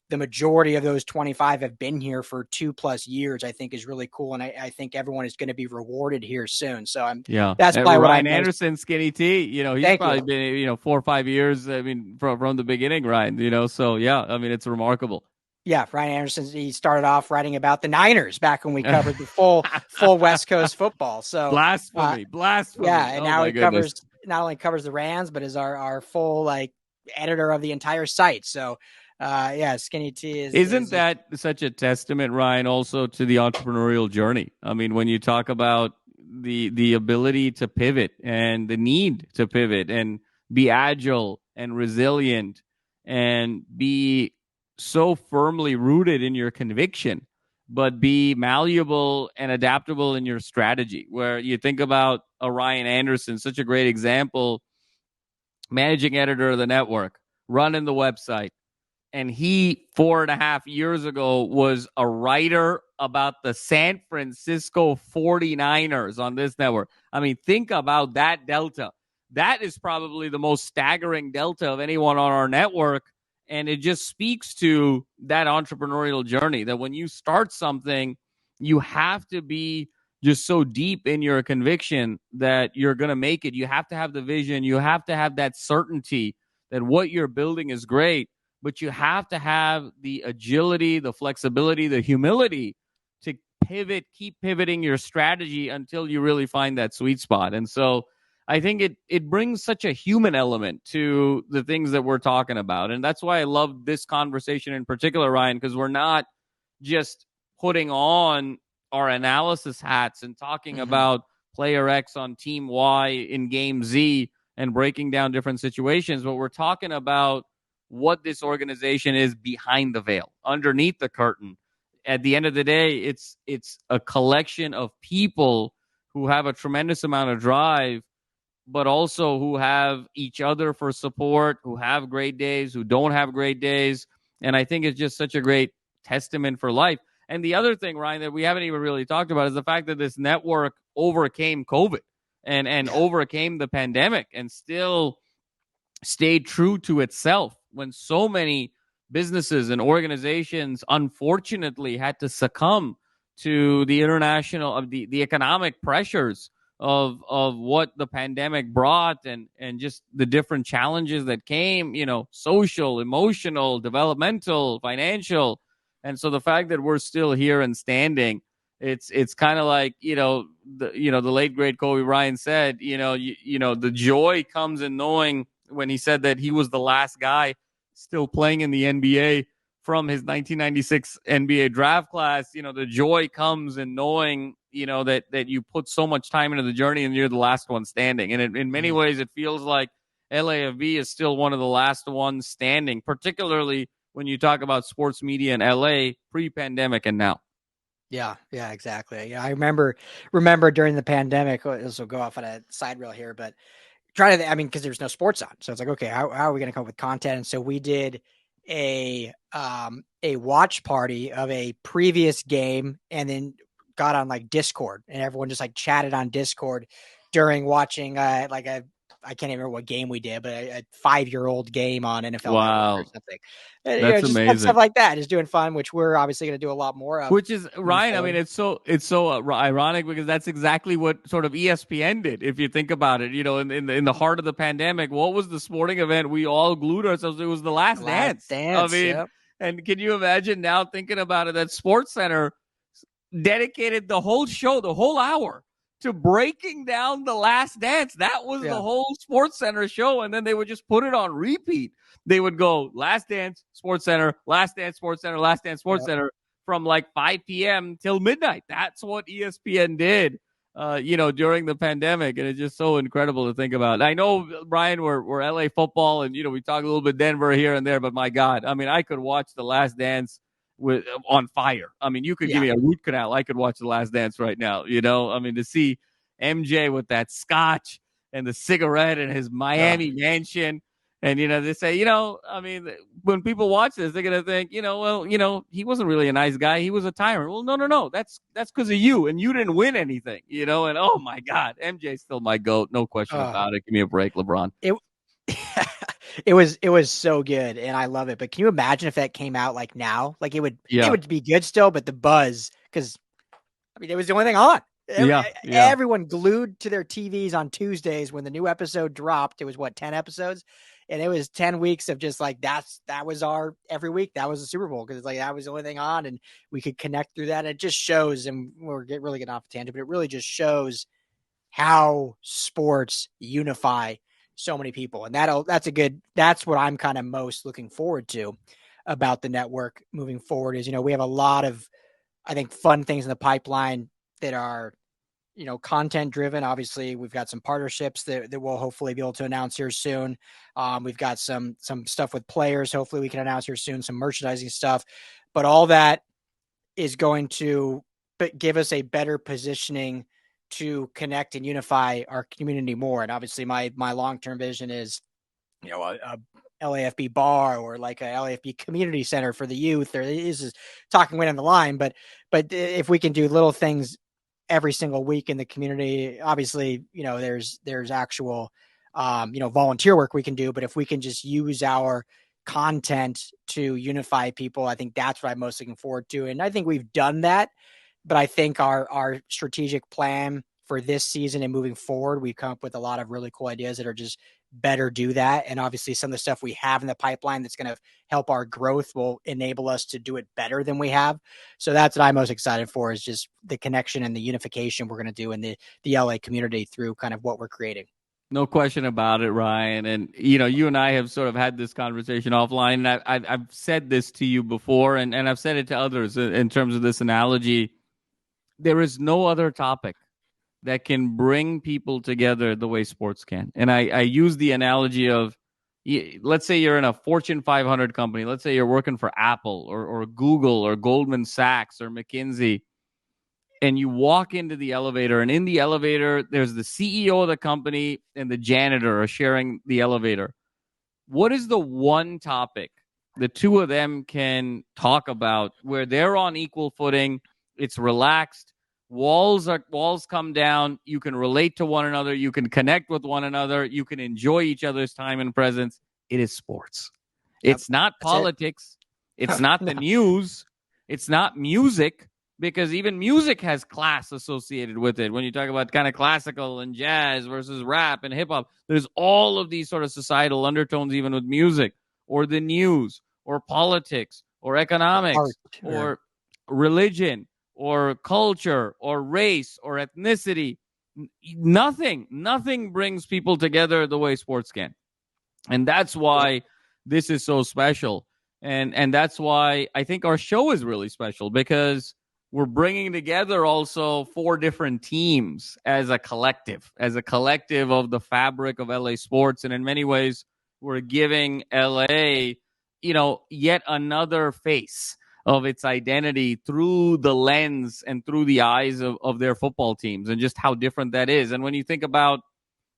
the majority of those 25 have been here for 2+ years, I think is really cool. And I think everyone is going to be rewarded here soon. So that's probably what Ryan Anderson, Skinny T, he's probably been, 4 or 5 years. I mean, from the beginning, Ryan, so yeah, I mean, it's remarkable. Yeah, Ryan Anderson, he started off writing about the Niners back when we covered the full West Coast football. So blasphemy. yeah, and Oh now my he goodness. not only covers the Rams, but is our full like editor of the entire site. So Skinny T Isn't that such a testament, Ryan, also to the entrepreneurial journey? I mean, when you talk about the ability to pivot and the need to pivot and be agile and resilient and be so firmly rooted in your conviction, but be malleable and adaptable in your strategy. Where you think about a Ryan Anderson, such a great example, managing editor of the network, running the website. And he, 4.5 years ago, was a writer about the San Francisco 49ers on this network. I mean, think about that delta. That is probably the most staggering delta of anyone on our network. And it just speaks to that entrepreneurial journey, that when you start something, you have to be just so deep in your conviction that you're going to make it. You have to have the vision. You have to have that certainty that what you're building is great. But you have to have the agility, the flexibility, the humility to pivot, keep pivoting your strategy until you really find that sweet spot. And so I think it brings such a human element to the things that we're talking about. And that's why I love this conversation in particular, Ryan, because we're not just putting on our analysis hats and talking about player X on team Y in game Z and breaking down different situations, but we're talking about what this organization is behind the veil, underneath the curtain. At the end of the day, it's a collection of people who have a tremendous amount of drive, but also who have each other for support, who have great days, who don't have great days. And I think it's just such a great testament for life. And the other thing, Ryan, that we haven't even really talked about is the fact that this network overcame COVID and overcame the pandemic and still stayed true to itself when so many businesses and organizations unfortunately had to succumb to the international of the economic pressures of what the pandemic brought and just the different challenges that came, social, emotional, developmental, financial. And so the fact that we're still here and standing, it's kind of like, the late great Kobe Bryant said, the joy comes in knowing, when he said that he was the last guy still playing in the NBA from his 1996 NBA draft class, the joy comes in knowing, that you put so much time into the journey and you're the last one standing. And in many ways, it feels like LAFB is still one of the last ones standing, particularly when you talk about sports media in LA pre-pandemic and now. Yeah, exactly. Yeah, I remember during the pandemic, this will go off on a side rail here, but because there's no sports on. So it's like, okay, how are we going to come up with content? And so we did a watch party of a previous game and then got on like Discord and everyone just like chatted on Discord during watching I can't even remember what game we did, but a 5-year-old game on NFL Wow. or something. That's just amazing. Stuff like that, just doing fun, which we're obviously going to do a lot more of. Which is, Ryan, I mean, it's so ironic because that's exactly what sort of ESPN did. If you think about it, in the heart of the pandemic, what was the sporting event we all glued ourselves to? It was the Last Dance. I mean, and can you imagine now thinking about it, that SportsCenter dedicated the whole show, the whole hour, to breaking down the Last Dance. That was the whole SportsCenter show, and then they would just put it on repeat. They would go Last Dance, SportsCenter, Last Dance, SportsCenter, Last Dance, SportsCenter from like 5 p.m. till midnight. That's what ESPN did, during the pandemic, and it's just so incredible to think about. I know, Brian, we're LA football, and we talk a little bit Denver here and there, but my God, I mean, I could watch the Last Dance on fire. I mean, you could give me a root canal, I could watch the Last Dance right now. I mean, to see MJ with that scotch and the cigarette in his Miami mansion. And, they say, I mean, when people watch this, they're going to think, he wasn't really a nice guy. He was a tyrant. Well, no. That's because of you. And you didn't win anything, and oh my God, MJ's still my GOAT. No question about it. Give me a break, LeBron. It was so good, and I love it. But can you imagine if that came out like now? Like it would be good still, but the buzz, because I mean, it was the only thing on. Everyone glued to their TVs on Tuesdays when the new episode dropped. It was 10 episodes. And it was 10 weeks of just like, that was our every week. That was the Super Bowl. Cause it's like, that was the only thing on and we could connect through that. It just shows, and we're really getting off the tangent, but it really just shows how sports unify so many people. And that's what I'm kind of most looking forward to about the network moving forward is, we have a lot of, I think, fun things in the pipeline that are, content driven. Obviously we've got some partnerships that we'll hopefully be able to announce here soon. We've got some stuff with players. Hopefully we can announce here soon, some merchandising stuff, but all that is going to give us a better positioning to connect and unify our community more. And obviously my long-term vision is, a LAFB bar or like a LAFB community center for the youth, or this is talking way down the line, but if we can do little things every single week in the community, obviously, there's actual, volunteer work we can do, but if we can just use our content to unify people, I think that's what I'm most looking forward to. And I think we've done that, but I think our strategic plan for this season and moving forward, we've come up with a lot of really cool ideas that are just better do that. And obviously some of the stuff we have in the pipeline that's going to help our growth will enable us to do it better than we have. So that's what I'm most excited for, is just the connection and the unification we're going to do in the LA community through kind of what we're creating. No question about it, Ryan. And, you and I have sort of had this conversation offline. And I've said this to you before, and I've said it to others in terms of this analogy. There is no other topic that can bring people together the way sports can. And I use the analogy of, let's say you're in a Fortune 500 company. Let's say you're working for Apple or Google or Goldman Sachs or McKinsey. And you walk into the elevator, and in the elevator, there's the CEO of the company and the janitor are sharing the elevator. What is the one topic the two of them can talk about where they're on equal footing? It's relaxed. Walls come down. You can relate to one another. You can connect with one another. You can enjoy each other's time and presence. It is sports. It's not politics. It's not the news. It's not music, because even music has class associated with it. When you talk about kind of classical and jazz versus rap and hip hop, there's all of these sort of societal undertones, even with music or the news or politics or economics or religion or culture or race or ethnicity. Nothing brings people together the way sports can. And that's why this is so special. And that's why I think our show is really special, because we're bringing together also 4 different teams as a collective of the fabric of LA sports. And in many ways, we're giving LA, yet another face of its identity through the lens and through the eyes of their football teams, and just how different that is. And when you think about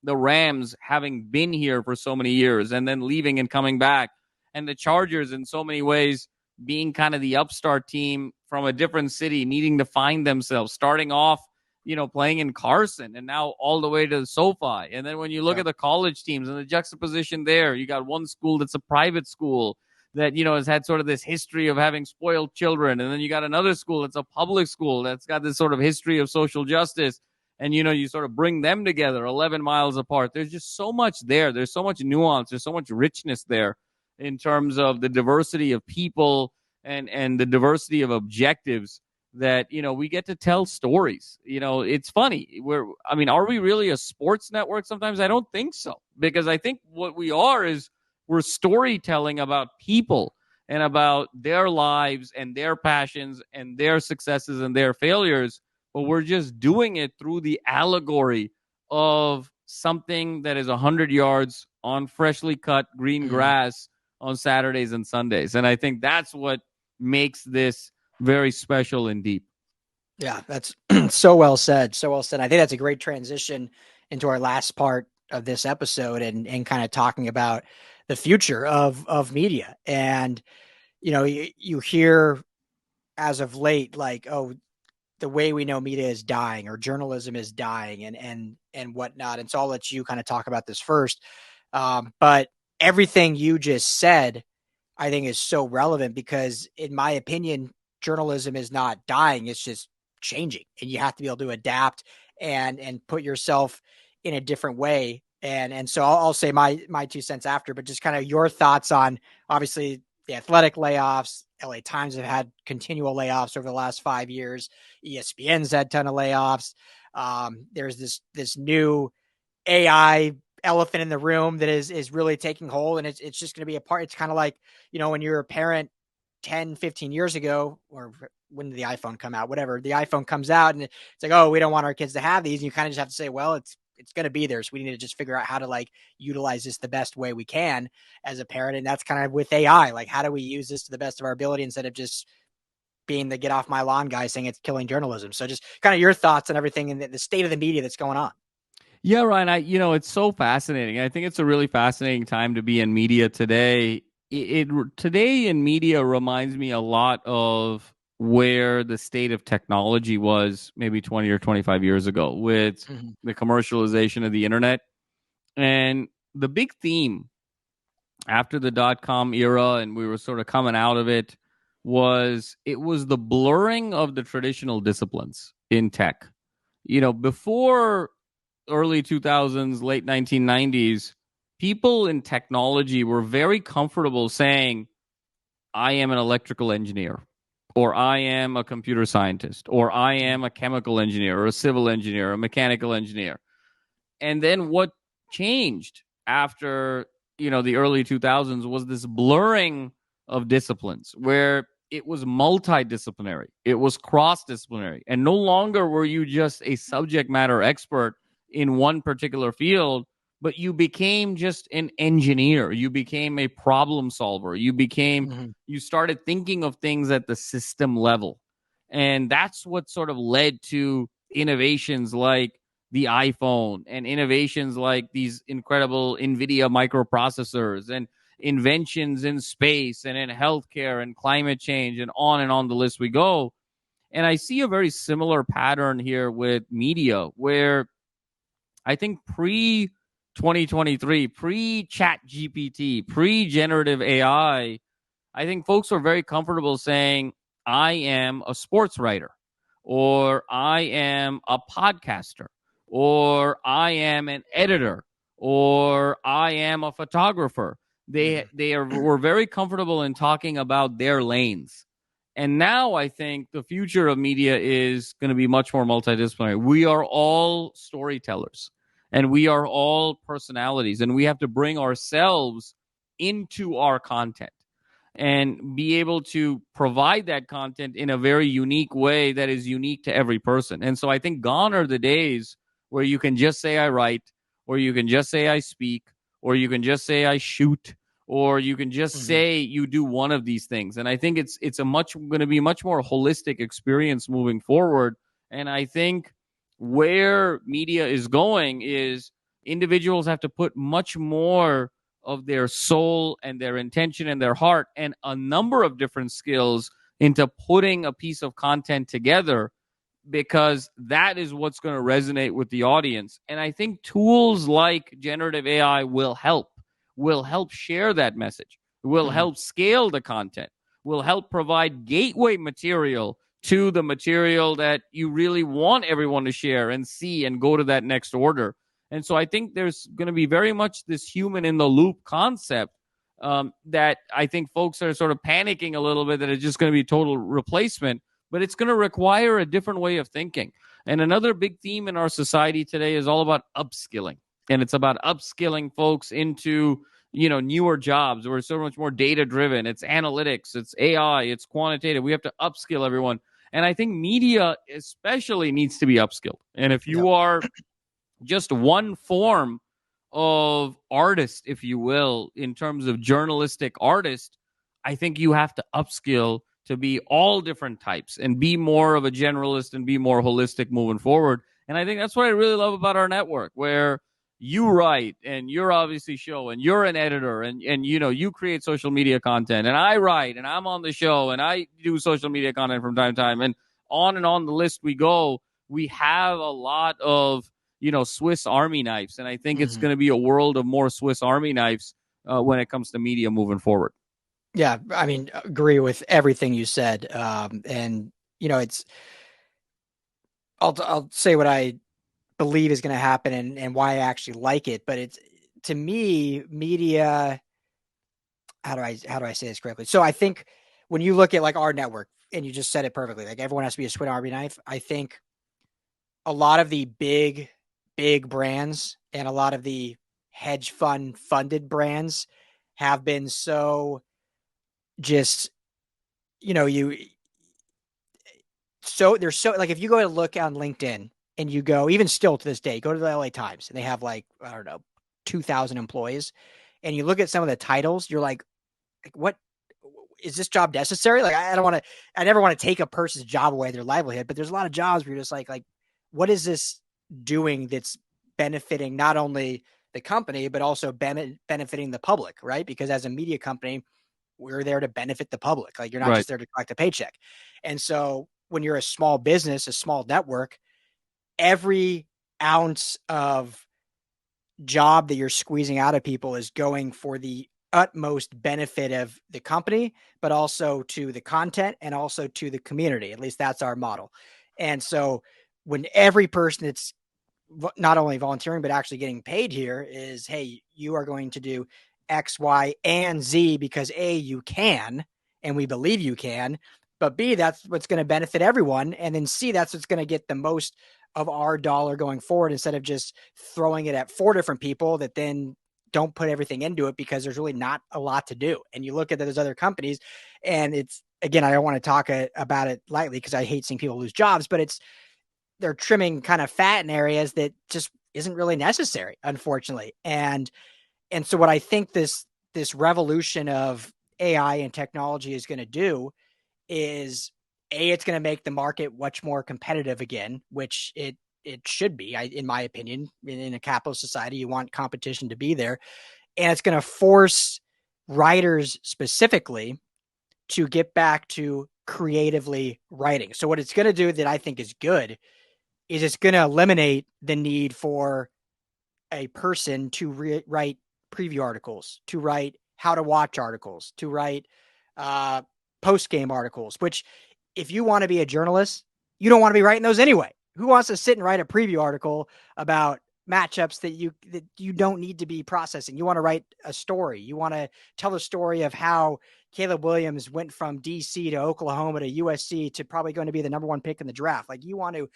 the Rams having been here for so many years and then leaving and coming back, and the Chargers in so many ways being kind of the upstart team from a different city, needing to find themselves, starting off, playing in Carson and now all the way to the SoFi. And then when you look at the college teams and the juxtaposition there, you got one school that's a private school that, has had sort of this history of having spoiled children. And then you got another school that's a public school that's got this sort of history of social justice. And, you sort of bring them together 11 miles apart. There's just so much there. There's so much nuance. There's so much richness there in terms of the diversity of people and the diversity of objectives that, we get to tell stories. It's funny. Are we really a sports network? Sometimes I don't think so, because I think what we are is we're storytelling about people and about their lives and their passions and their successes and their failures, but we're just doing it through the allegory of something that is 100 yards on freshly cut green grass on Saturdays and Sundays. And I think that's what makes this very special and deep. Yeah, that's so well said. So well said. I think that's a great transition into our last part of this episode and kind of talking about the future of media. And, you hear as of late, like, oh, the way we know media is dying or journalism is dying and whatnot. And so I'll let you kind of talk about this first. But everything you just said, I think, is so relevant, because in my opinion, journalism is not dying. It's just changing, and you have to be able to adapt and put yourself in a different way And so I'll say my 2 cents after, but just kind of your thoughts on, obviously, the Athletic layoffs. LA Times have had continual layoffs over the last 5 years. ESPN's had a ton of layoffs. There's this new AI elephant in the room that is really taking hold, and it's just going to be a part. It's kind of like, when you're a parent 10, 15 years ago, or when did the iPhone come out, whatever, the iPhone comes out and it's like, oh, we don't want our kids to have these. And you kind of just have to say, well, it's going to be there. So we need to just figure out how to like utilize this the best way we can as a parent. And that's kind of with AI. Like, how do we use this to the best of our ability instead of just being the get off my lawn guy saying it's killing journalism? So just kind of your thoughts on everything and the state of the media that's going on. Yeah, Ryan, it's so fascinating. I think it's a really fascinating time to be in media today. Today in media reminds me a lot of where the state of technology was maybe 20 or 25 years ago with the commercialization of the internet. And the big theme after the .com era, and we were sort of coming out of it, was the blurring of the traditional disciplines in tech. Before early 2000s, late 1990s, people in technology were very comfortable saying, I am an electrical engineer, or I am a computer scientist, or I am a chemical engineer, or a civil engineer, or a mechanical engineer. And then what changed after, the early 2000s was this blurring of disciplines where it was multidisciplinary, it was cross-disciplinary, and no longer were you just a subject matter expert in one particular field, but you became just an engineer. You became a problem solver. You started thinking of things at the system level. And that's what sort of led to innovations like the iPhone and innovations like these incredible NVIDIA microprocessors and inventions in space and in healthcare and climate change and on the list we go. And I see a very similar pattern here with media where I think pre-2023, pre-chat GPT, pre-generative AI, I think folks were very comfortable saying, I am a sports writer, or I am a podcaster, or I am an editor, or I am a photographer. They were very comfortable in talking about their lanes. And now I think the future of media is going to be much more multidisciplinary. We are all storytellers and we are all personalities, and we have to bring ourselves into our content and be able to provide that content in a very unique way that is unique to every person. And so I think gone are the days where you can just say I write, or you can just say I speak, or you can just say I shoot, or you can just say you do one of these things. And I think it's going to be much more holistic experience moving forward. And I think where media is going is individuals have to put much more of their soul and their intention and their heart and a number of different skills into putting a piece of content together, because that is what's going to resonate with the audience. And I think tools like generative AI will help share that message, will help scale the content, will help provide gateway material to the material that you really want everyone to share and see and go to that next order. And so I think there's going to be very much this human in the loop concept that I think folks are sort of panicking a little bit that it's just going to be total replacement, but it's going to require a different way of thinking. And another big theme in our society today is all about upskilling. And it's about upskilling folks into, newer jobs. We're so much more data driven. It's analytics, it's AI, it's quantitative. We have to upskill everyone. And I think media especially needs to be upskilled. And if you are just one form of artist, if you will, in terms of journalistic artist, I think you have to upskill to be all different types and be more of a generalist and be more holistic moving forward. And I think that's what I really love about our network, where you write and you're obviously show and you're an editor and you create social media content, and I write and I'm on the show and I do social media content from time to time, and on the list we go. We have a lot of, Swiss Army knives. And I think it's going to be a world of more Swiss Army knives when it comes to media moving forward. Yeah. I mean, agree with everything you said. And I'll say what I believe is going to happen and why I actually like it. But it's, to me, media, how do I say this correctly? So I think when you look at like our network, and you just said it perfectly, like everyone has to be a Swiss Army knife. I think a lot of the big brands and a lot of the hedge fund funded brands have been so just, they're so, like, if you go to look on LinkedIn and you go, even still to this day, go to the LA Times and they have like, I don't know, 2,000 employees, and you look at some of the titles, you're like, what is this job necessary? Like, I never want to take a person's job away, their livelihood, but there's a lot of jobs where you're just like, what is this doing that's benefiting not only the company, but also benefiting the public, right? Because as a media company, we're there to benefit the public. Like, you're not just there to collect a paycheck. And so when you're a small business, a small network, every ounce of job that you're squeezing out of people is going for the utmost benefit of the company, but also to the content and also to the community. At least that's our model. And so when every person that's not only volunteering, but actually getting paid here is, hey, you are going to do X, Y, and Z because A, you can, and we believe you can, but B, that's what's going to benefit everyone. And then C, that's what's going to get the most of our dollar going forward, instead of just throwing it at 4 different people that then don't put everything into it because there's really not a lot to do. And you look at those other companies, and it's, again, I don't want to talk about it lightly because I hate seeing people lose jobs, but they're trimming kind of fat in areas that just isn't really necessary, unfortunately. And so what I think this revolution of AI and technology is going to do is, it's going to make the market much more competitive again, which it should be, in my opinion. In a capitalist society, you want competition to be there. And it's going to force writers specifically to get back to creatively writing. So what it's going to do that I think is good is it's going to eliminate the need for a person to write preview articles, to write how to watch articles, to write post-game articles, which, if you want to be a journalist, you don't want to be writing those anyway. Who wants to sit and write a preview article about matchups that you don't need to be processing? You want to write a story. You want to tell the story of how Caleb Williams went from DC to Oklahoma to USC to probably going to be the number 1 pick in the draft. Like, you want to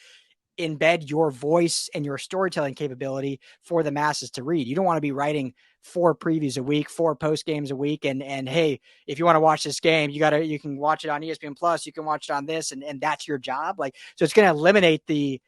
embed your voice and your storytelling capability for the masses to read. You don't want to be writing 4 previews a week, 4 post games a week. And hey, if you want to watch this game, you can watch it on ESPN Plus, you can watch it on this, and that's your job. Like, so it's going to eliminate the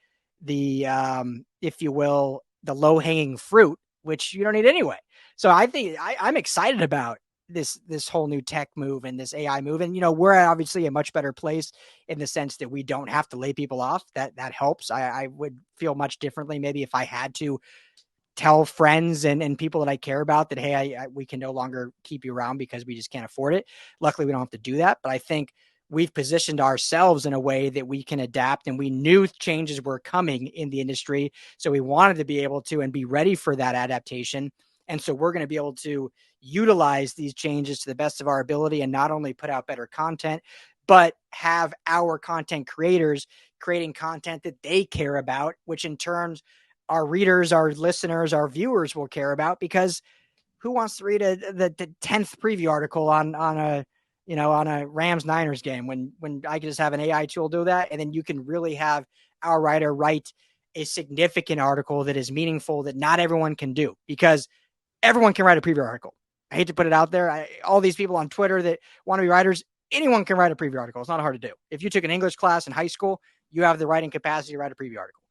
if you will, the low hanging fruit, which you don't need anyway. So I think I'm excited about this whole new tech move and this AI move. And, we're obviously a much better place in the sense that we don't have to lay people off. That helps. I would feel much differently maybe if I had to tell friends and people that I care about that, hey, we can no longer keep you around because we just can't afford it. Luckily, we don't have to do that. But I think we've positioned ourselves in a way that we can adapt, and we knew changes were coming in the industry. So we wanted to be able to and be ready for that adaptation. And so we're going to be able to utilize these changes to the best of our ability, and not only put out better content, but have our content creators creating content that they care about, which in turn our readers, our listeners, our viewers will care about, because who wants to read the 10th preview article on a Rams Niners game when I can just have an AI tool do that. And then you can really have our writer write a significant article that is meaningful, that not everyone can do, because everyone can write a preview article. I hate to put it out there. All these people on Twitter that want to be writers, anyone can write a preview article. It's not hard to do. If you took an English class in high school, you have the writing capacity to write a preview article.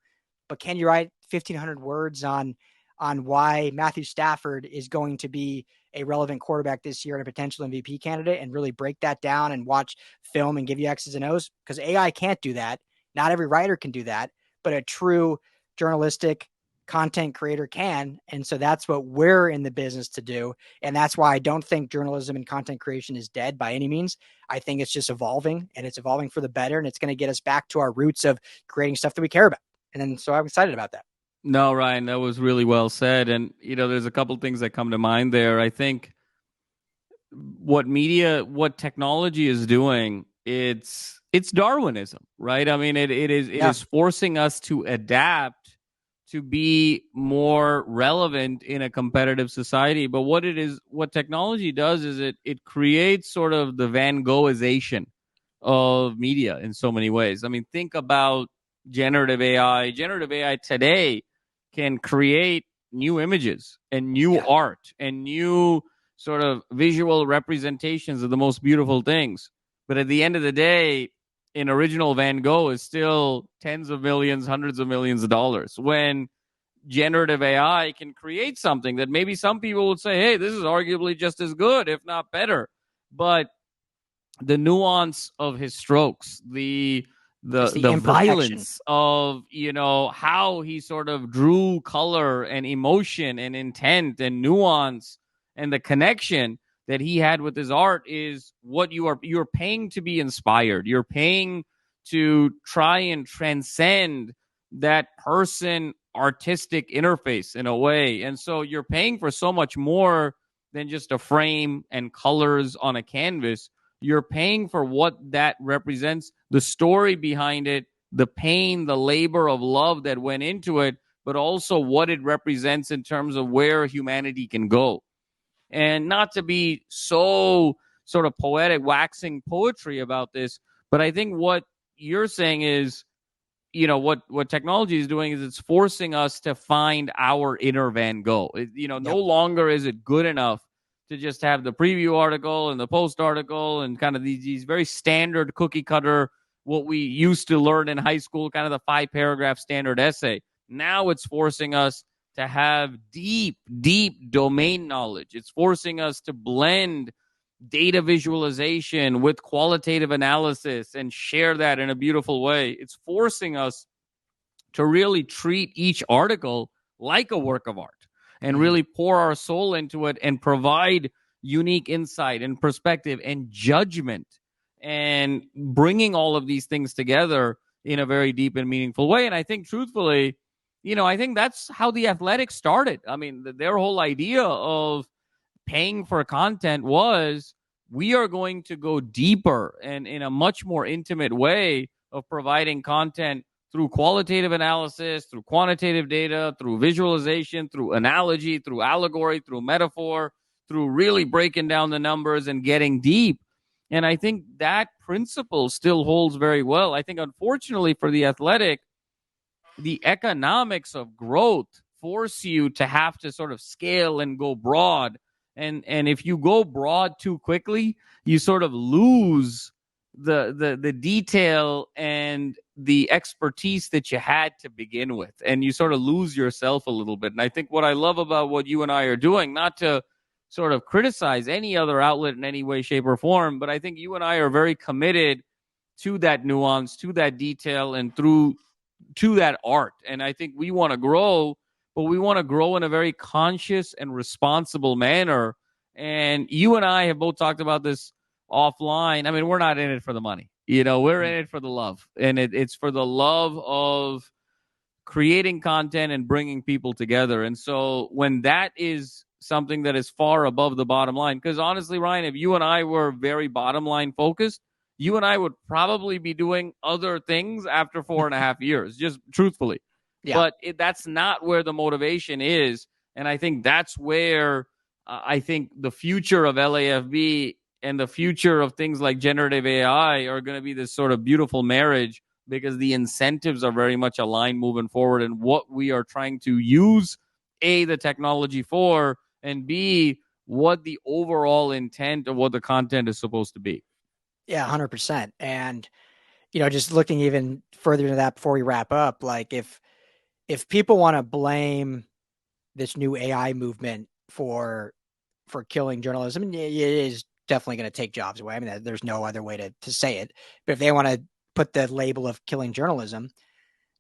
But can you write 1,500 words on why Matthew Stafford is going to be a relevant quarterback this year and a potential MVP candidate, and really break that down and watch film and give you X's and O's? Because AI can't do that. Not every writer can do that, but a true journalistic content creator can. And so that's what we're in the business to do. And that's why I don't think journalism and content creation is dead by any means. I think it's just evolving, and it's evolving for the better. And it's going to get us back to our roots of creating stuff that we care about. And then, so I'm excited about that. No, Ryan, that was really well said. And, there's a couple things that come to mind there. I think what technology is doing, it's Darwinism, right? I mean, it is forcing us to adapt to be more relevant in a competitive society. But what technology does is it creates sort of the Van Goghization of media in so many ways. I mean, think about generative AI. Generative AI today can create new images and new art and new sort of visual representations of the most beautiful things. But at the end of the day, an original Van Gogh is still tens of millions, hundreds of millions of dollars. When generative AI can create something that maybe some people would say, hey, this is arguably just as good, if not better. But the nuance of his strokes, the violence of, how he sort of drew color and emotion and intent and nuance and the connection that he had with his art is what you're paying to be inspired. You're paying to try and transcend that person artistic interface in a way. And so you're paying for so much more than just a frame and colors on a canvas. You're paying for what that represents, the story behind it, the pain, the labor of love that went into it, but also what it represents in terms of where humanity can go. And not to be so sort of poetic, waxing poetry about this, but I think what you're saying is, what technology is doing is it's forcing us to find our inner Van Gogh. No longer is it good enough to just have the preview article and the post article and kind of these very standard cookie cutter, what we used to learn in high school, kind of the 5-paragraph standard essay. Now it's forcing us to have deep, deep domain knowledge. It's forcing us to blend data visualization with qualitative analysis and share that in a beautiful way. It's forcing us to really treat each article like a work of art and really pour our soul into it and provide unique insight and perspective and judgment and bringing all of these things together in a very deep and meaningful way. And I think, truthfully, I think that's how the Athletic started. I mean, their whole idea of paying for content was, we are going to go deeper and in a much more intimate way of providing content through qualitative analysis, through quantitative data, through visualization, through analogy, through allegory, through metaphor, through really breaking down the numbers and getting deep. And I think that principle still holds very well. I think, unfortunately for the Athletic, the economics of growth force you to have to sort of scale and go broad. And if you go broad too quickly, you sort of lose the detail and the expertise that you had to begin with. And you sort of lose yourself a little bit. And I think what I love about what you and I are doing, not to sort of criticize any other outlet in any way, shape, or form, but I think you and I are very committed to that nuance, to that detail, and to that art. And I think we want to grow, but we want to grow in a very conscious and responsible manner. And you and I have both talked about this offline. I mean, we're not in it for the money. We're in it for the love. And it's for the love of creating content and bringing people together. And so when that is something that is far above the bottom line, because honestly, Ryan, if you and I were very bottom line focused, you and I would probably be doing other things after 4.5 years, just truthfully. Yeah. But that's not where the motivation is. And I think that's where I think the future of LAFB and the future of things like generative AI are going to be this sort of beautiful marriage, because the incentives are very much aligned moving forward and what we are trying to use, A, the technology for, and B, what the overall intent of what the content is supposed to be. Yeah, 100%. And, just looking even further into that before we wrap up, like if people want to blame this new AI movement for killing journalism, it is definitely going to take jobs away. I mean, there's no other way to say it. But if they want to put the label of killing journalism,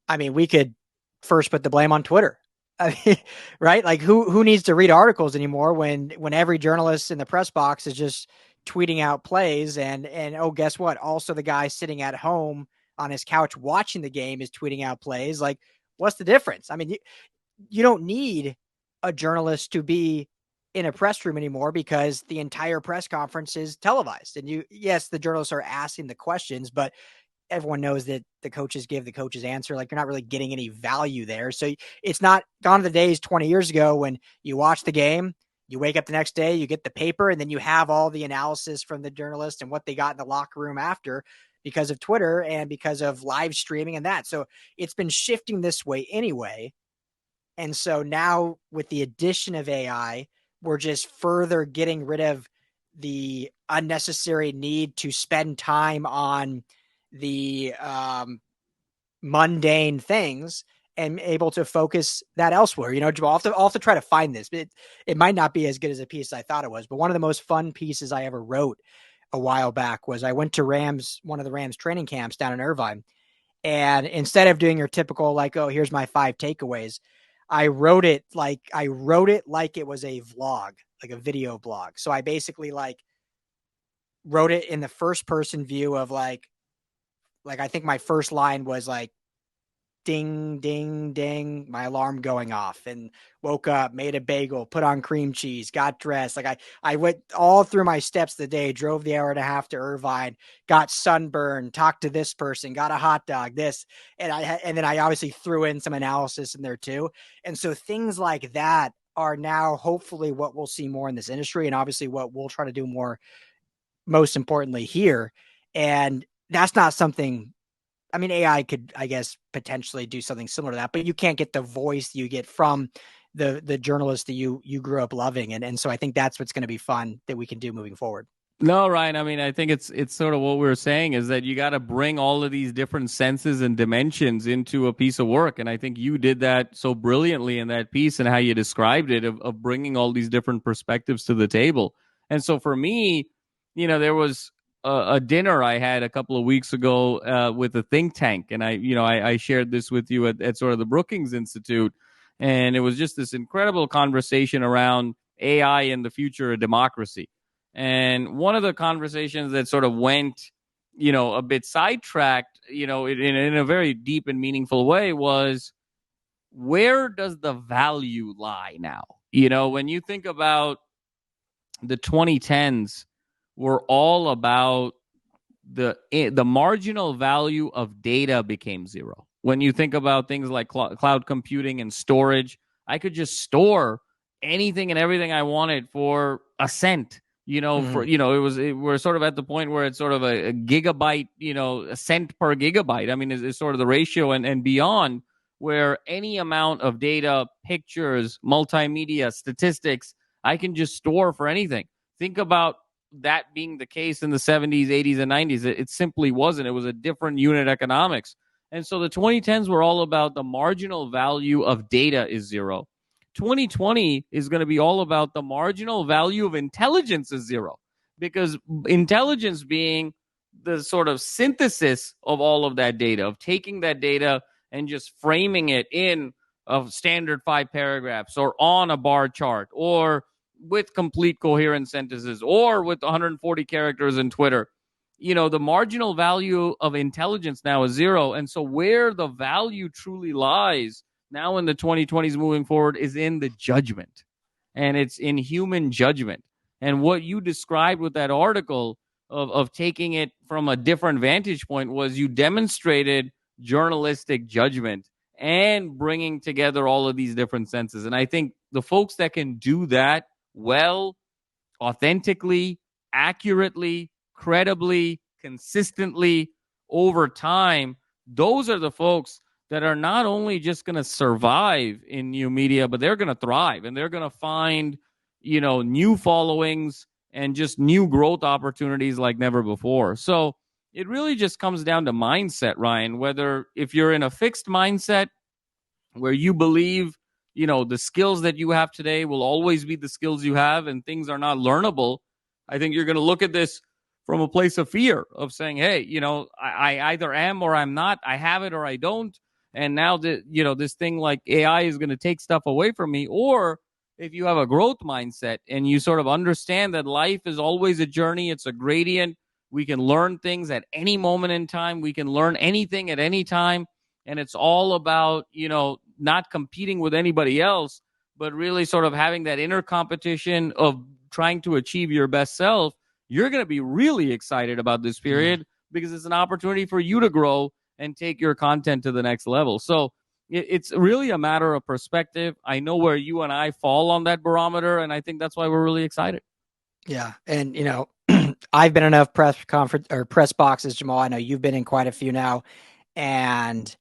I mean, we could first put the blame on Twitter. I mean, right? Like who needs to read articles anymore when every journalist in the press box is just tweeting out plays and oh, guess what? Also, the guy sitting at home on his couch watching the game is tweeting out plays. Like, what's the difference? I mean, you don't need a journalist to be in a press room anymore because the entire press conference is televised. And yes, the journalists are asking the questions, but everyone knows that the coaches give the coach's answer. Like, you're not really getting any value there. So it's not gone to the days 20 years ago when you watch the game, you wake up the next day, you get the paper, and then you have all the analysis from the journalist and what they got in the locker room after, because of Twitter and because of live streaming and that. So it's been shifting this way anyway. And so now with the addition of AI, we're just further getting rid of the unnecessary need to spend time on the mundane things and able to focus that elsewhere. You know, Jamal, I'll have to try to find this. It might not be as good as a piece as I thought it was, but one of the most fun pieces I ever wrote a while back was I went to one of the Rams training camps down in Irvine. And instead of doing your typical, like, oh, here's my 5 takeaways, I wrote it like it was a vlog, like a video blog. So I basically wrote it in the first person view of like I think my first line was like, ding, ding, ding, my alarm going off, and woke up, made a bagel, put on cream cheese, got dressed. Like I went all through my steps of the day, drove the hour and a half to Irvine, got sunburned, talked to this person, got a hot dog, this. And then I obviously threw in some analysis in there too. And so things like that are now hopefully what we'll see more in this industry, and obviously what we'll try to do more, most importantly here. And that's not something, I mean, AI could, I guess, potentially do something similar to that, but you can't get the voice you get from the journalist that you grew up loving. And so I think that's what's going to be fun that we can do moving forward. No, Ryan, I mean, I think it's sort of what we were saying is that you got to bring all of these different senses and dimensions into a piece of work. And I think you did that so brilliantly in that piece and how you described it of bringing all these different perspectives to the table. And so for me, you know, there was a dinner I had a couple of weeks ago with a think tank. And I shared this with you at sort of the Brookings Institute. And it was just this incredible conversation around AI and the future of democracy. And one of the conversations that sort of went, you know, a bit sidetracked, you know, in a very deep and meaningful way was, where does the value lie now? You know, when you think about the 2010s, were all about the marginal value of data became zero. When you think about things like cloud computing and storage, I could just store anything and everything I wanted for a cent. You know, we're sort of at the point where it's sort of a gigabyte, you know, a cent per gigabyte. I mean, is sort of the ratio and beyond, where any amount of data, pictures, multimedia, statistics, I can just store for anything. Think about that being the case in the 70s, 80s, and 90s. It simply wasn't. It was a different unit economics. And so the 2010s were all about the marginal value of data is zero. 2020 is going to be all about the marginal value of intelligence is zero, because intelligence being the sort of synthesis of all of that data, of taking that data and just framing it in a standard 5 paragraphs or on a bar chart or with complete coherent sentences or with 140 characters in Twitter. You know, the marginal value of intelligence now is zero. And so where the value truly lies now in the 2020s moving forward is in the judgment. And it's in human judgment. And what you described with that article of taking it from a different vantage point was you demonstrated journalistic judgment and bringing together all of these different senses. And I think the folks that can do that well, authentically, accurately, credibly, consistently over time, those are the folks that are not only just going to survive in new media, but they're going to thrive and they're going to find, you know, new followings and just new growth opportunities like never before. So it really just comes down to mindset, Ryan, whether if you're in a fixed mindset where you believe, you know, the skills that you have today will always be the skills you have and things are not learnable. I think you're going to look at this from a place of fear of saying, hey, you know, I either am or I'm not. I have it or I don't. And now that, you know, this thing like AI is going to take stuff away from me. Or if you have a growth mindset and you sort of understand that life is always a journey, it's a gradient. We can learn things at any moment in time. We can learn anything at any time. And it's all about, you know, not competing with anybody else, but really sort of having that inner competition of trying to achieve your best self. You're going to be really excited about this period because it's an opportunity for you to grow and take your content to the next level. So it's really a matter of perspective. I know where you and I fall on that barometer, and I think that's why we're really excited. Yeah. And, I've been in enough press conference or press boxes, Jamal. I know you've been in quite a few now, and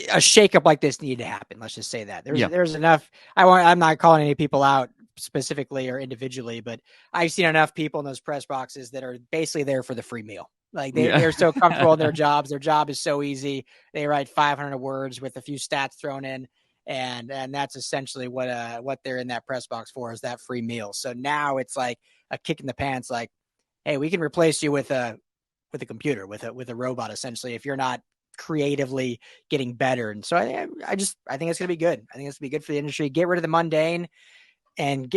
a shakeup like this needed to happen. Let's just say that there's enough. I'm not calling any people out specifically or individually, but I've seen enough people in those press boxes that are basically there for the free meal. Like they're so comfortable in their jobs. Their job is so easy. They write 500 words with a few stats thrown in. And that's essentially what they're in that press box for, is that free meal. So now it's like a kick in the pants. Like, hey, we can replace you with a computer, with a robot, essentially, if you're not creatively getting better. And so I think it's going to be good. I think it's going to be good for the industry. Get rid of the mundane and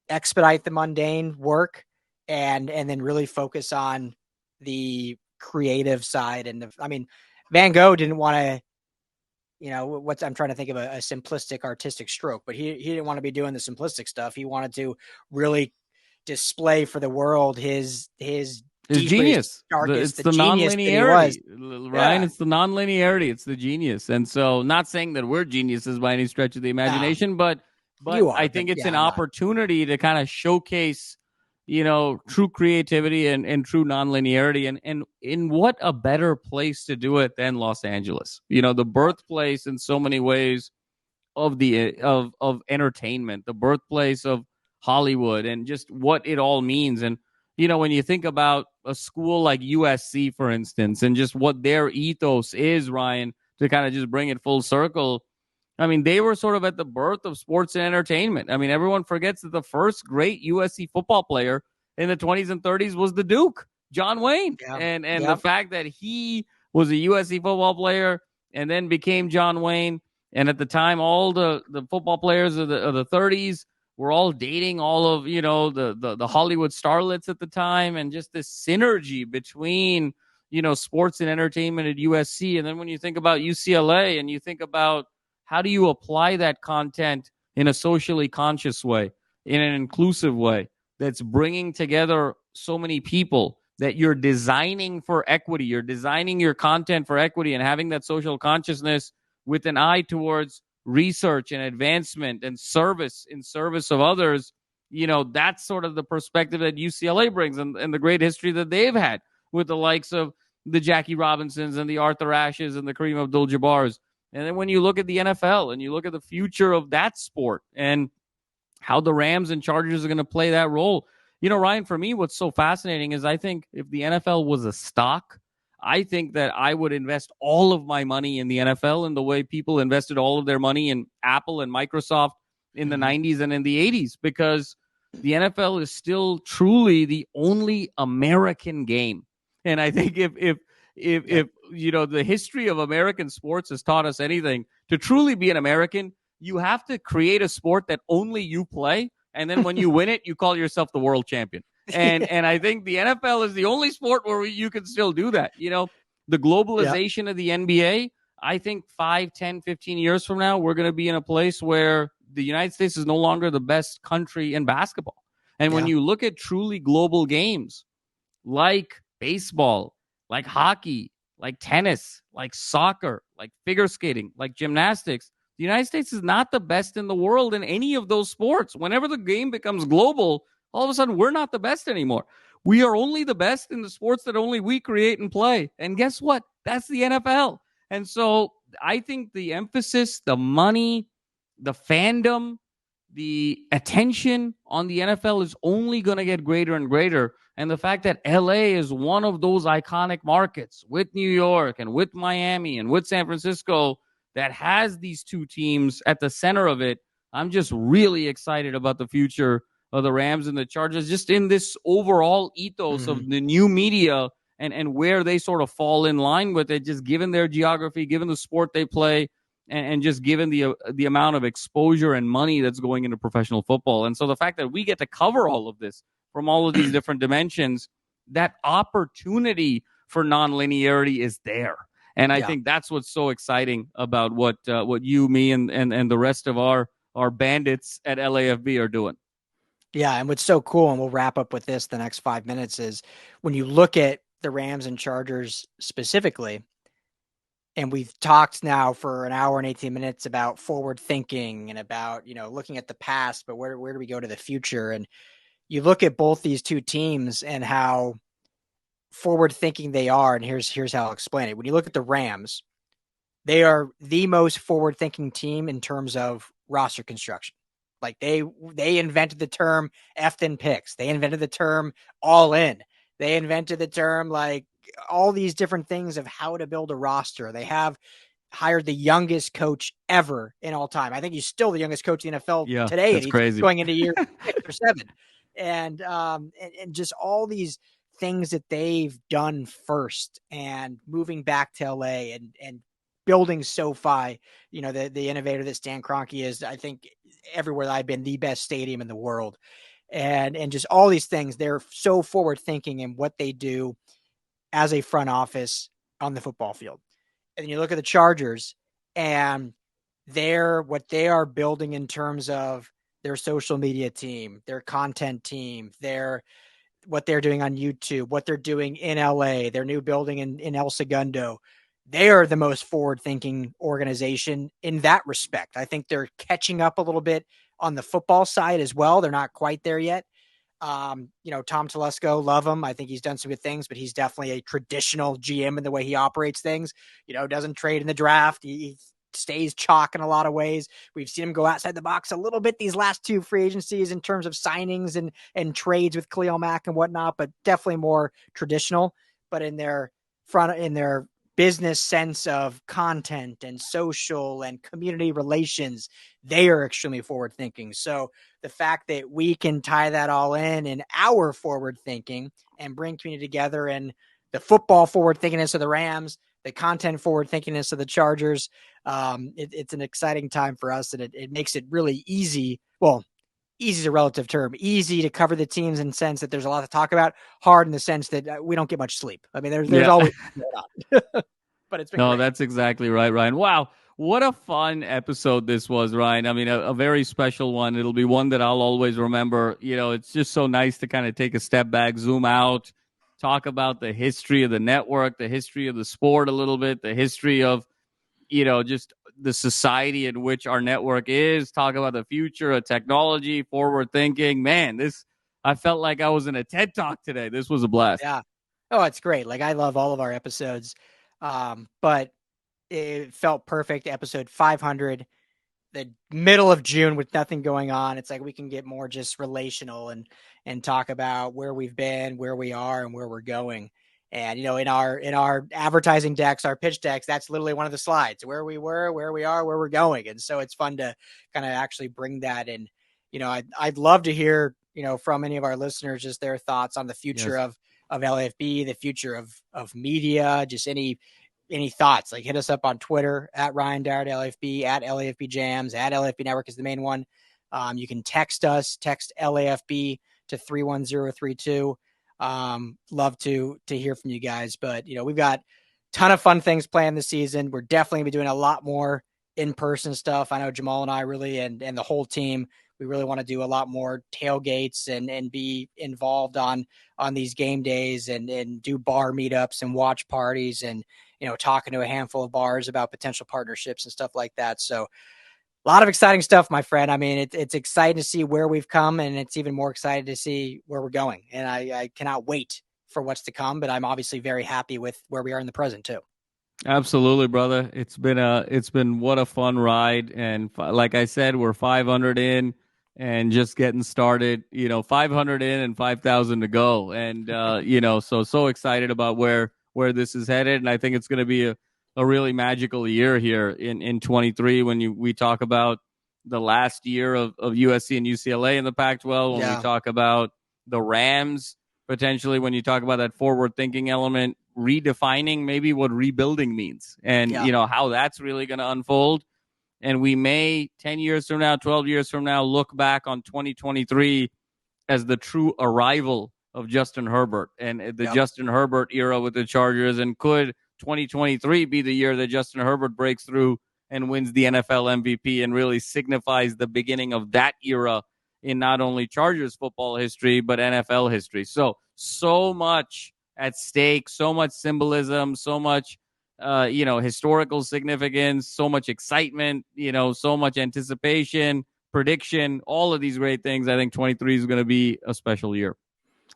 expedite the mundane work and then really focus on the creative side. And Van Gogh didn't want to, I'm trying to think of a simplistic artistic stroke, but he didn't want to be doing the simplistic stuff. He wanted to really display for the world his genius. Darkest, it's the nonlinearity, Ryan. It's the nonlinearity. It's the genius. And so, not saying that we're geniuses by any stretch of the imagination, but I think it's an opportunity to kind of showcase, true creativity and true nonlinearity. And in what a better place to do it than Los Angeles, the birthplace in so many ways of of entertainment, the birthplace of Hollywood, and just what it all means. And, when you think about a school like USC, for instance, and just what their ethos is, Ryan, to kind of just bring it full circle, they were sort of at the birth of sports and entertainment. Everyone forgets that the first great USC football player in the 20s and 30s was the Duke, John Wayne. Yeah. And the fact that he was a USC football player and then became John Wayne. And at the time, all the football players of the 30s were all dating all of, the Hollywood starlets at the time, and just this synergy between, sports and entertainment at USC. And then when you think about UCLA and you think about how do you apply that content in a socially conscious way, in an inclusive way, that's bringing together so many people, that you're designing for equity, you're designing your content for equity, and having that social consciousness with an eye towards research and advancement and service in service of others. That's sort of the perspective that UCLA brings, and the great history that they've had with the likes of the Jackie Robinsons and the Arthur Ashes and the Kareem Abdul-Jabbars. And then when you look at the NFL and you look at the future of that sport and how the Rams and Chargers are going to play that role, Ryan, for me, what's so fascinating is I think if the NFL was a stock, I think that I would invest all of my money in the NFL in the way people invested all of their money in Apple and Microsoft in the 90s and in the 80s, because the NFL is still truly the only American game. And I think if the history of American sports has taught us anything, to truly be an American, you have to create a sport that only you play. And then when you win it, you call yourself the world champion. And I think the NFL is the only sport where you can still do that. The globalization of the NBA, I think 5, 10, 15 years from now, we're going to be in a place where the United States is no longer the best country in basketball. And when you look at truly global games like baseball, like hockey, like tennis, like soccer, like figure skating, like gymnastics, the United States is not the best in the world in any of those sports. Whenever the game becomes global, all of a sudden, we're not the best anymore. We are only the best in the sports that only we create and play. And guess what? That's the NFL. And so I think the emphasis, the money, the fandom, the attention on the NFL is only going to get greater and greater. And the fact that LA is one of those iconic markets with New York and with Miami and with San Francisco that has these two teams at the center of it, I'm just really excited about the future of the Rams and the Chargers, just in this overall ethos of the new media and where they sort of fall in line with it, just given their geography, given the sport they play, and just given the amount of exposure and money that's going into professional football. And so the fact that we get to cover all of this from all of these different dimensions, that opportunity for nonlinearity is there. And I think that's what's so exciting about what you, me, and the rest of our bandits at LAFB are doing. Yeah, and what's so cool, and we'll wrap up with this the next 5 minutes, is when you look at the Rams and Chargers specifically, and we've talked now for an hour and 18 minutes about forward thinking and about, looking at the past, but where do we go to the future? And you look at both these two teams and how forward thinking they are, and here's how I'll explain it. When you look at the Rams, they are the most forward thinking team in terms of roster construction. Like they invented the term effed in picks. They invented the term all in. They invented the term like all these different things of how to build a roster. They have hired the youngest coach ever in all time. I think he's still the youngest coach in the NFL today. That's and he's crazy. going into year 6 or 7. And just all these things that they've done first, and moving back to LA and building SoFi, the innovator that Stan Kroenke is, I think everywhere that I've been, the best stadium in the world. And just all these things, they're so forward thinking in what they do as a front office on the football field. And you look at the Chargers and what they are building in terms of their social media team, their content team, what they're doing on YouTube, what they're doing in LA, their new building in El Segundo. They are the most forward-thinking organization in that respect. I think they're catching up a little bit on the football side as well. They're not quite there yet. Tom Telesco, love him. I think he's done some good things, but he's definitely a traditional GM in the way he operates things. Doesn't trade in the draft. He stays chalk in a lot of ways. We've seen him go outside the box a little bit these last 2 free agencies in terms of signings and trades with Khalil Mack and whatnot, but definitely more traditional. But in their business sense of content and social and community relations, they are extremely forward thinking. So the fact that we can tie that all in our forward thinking and bring community together, and the football forward thinkingness of the Rams, the content forward thinkingness of the Chargers, it's an exciting time for us, and it makes it really easy. Well, easy is a relative term. Easy to cover the teams in the sense that there's a lot to talk about. Hard in the sense that we don't get much sleep. I mean, there's always but it's been great. That's exactly right, Ryan. Wow. What a fun episode this was, Ryan. I mean, a very special one. It'll be one that I'll always remember. It's just so nice to kind of take a step back, zoom out, talk about the history of the network, the history of the sport a little bit, the history of, just the society in which our network is, talk about the future of technology, forward thinking. Man, I felt like I was in a TED Talk today. This was a blast. Yeah. Oh, it's great. Like, I love all of our episodes. But it felt perfect. Episode 500, the middle of June with nothing going on. It's like we can get more just relational and talk about where we've been, where we are, and where we're going. And, in our advertising decks, our pitch decks, that's literally one of the slides, where we were, where we are, where we're going. And so it's fun to kind of actually bring that in. I'd love to hear, from any of our listeners, just their thoughts on the future of LAFB, the future of media, just any thoughts. Like, hit us up on Twitter at Ryan Dart LAFB, at LAFB Jams, at LAFB Network is the main one. You can text us, text LAFB to 31032. Love to hear from you guys, but we've got a ton of fun things planned this season. We're definitely gonna be doing a lot more in-person stuff. I know Jamal and I really, and the whole team, we really want to do a lot more tailgates and be involved on these game days and do bar meetups and watch parties and, talking to a handful of bars about potential partnerships and stuff like that. So a lot of exciting stuff, my friend. I mean, it's exciting to see where we've come, and it's even more exciting to see where we're going. And I cannot wait for what's to come, but I'm obviously very happy with where we are in the present too. Absolutely, brother. It's been what a fun ride. And like I said, we're 500 in and just getting started, 500 in and 5,000 to go. And, so excited about where this is headed. And I think it's going to be a really magical year here in 23 when we talk about the last year of USC and UCLA in the Pac-12, when we talk about the Rams, potentially when you talk about that forward thinking element, redefining maybe what rebuilding means and, how that's really going to unfold. And we may 10 years from now, 12 years from now, look back on 2023 as the true arrival of Justin Herbert and the Justin Herbert era with the Chargers. And could 2023 be the year that Justin Herbert breaks through and wins the NFL MVP and really signifies the beginning of that era in not only Chargers football history, but NFL history. So much at stake, so much symbolism, so much, historical significance, so much excitement, so much anticipation, prediction, all of these great things. I think 23 is going to be a special year.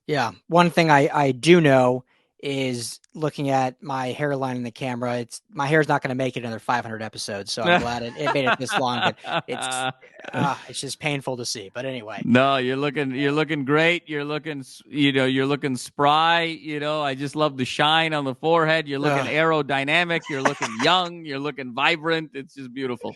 Yeah. One thing I do know is looking at my hairline in the camera. My hair's not going to make it another 500 episodes. So I'm glad it made it this long, but it's just painful to see. But anyway, no, you're looking great. You're looking spry. I just love the shine on the forehead. You're looking aerodynamic. You're looking young. You're looking vibrant. It's just beautiful.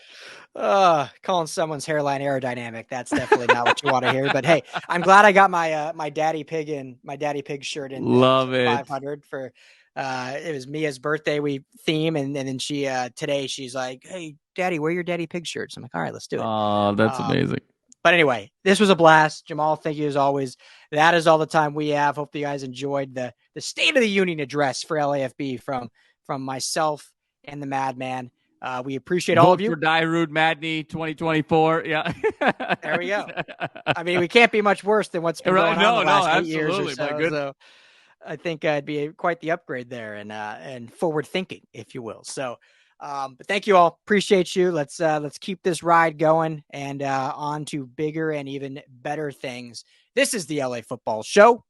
Calling someone's hairline aerodynamic. That's definitely not what you want to hear, but hey, I'm glad I got my Daddy Pig shirt in. Love it. 500 for, it was Mia's birthday theme. And then she, today she's like, hey Daddy, wear your Daddy Pig shirts. I'm like, all right, let's do it. Oh, that's amazing. But anyway, this was a blast. Jamal, thank you as always. That is all the time we have. Hope you guys enjoyed the State of the Union address for LAFB from myself and the Madman. We appreciate all of you. For Darude Madney 2024. Yeah. There we go. I mean, we can't be much worse than what's been going on the last 8 years or so. So I think it'd be quite the upgrade there and forward thinking, if you will. So, but thank you all. Appreciate you. Let's keep this ride going and on to bigger and even better things. This is the LA Football Show,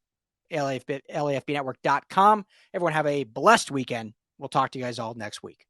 LAFBnetwork.com. Everyone have a blessed weekend. We'll talk to you guys all next week.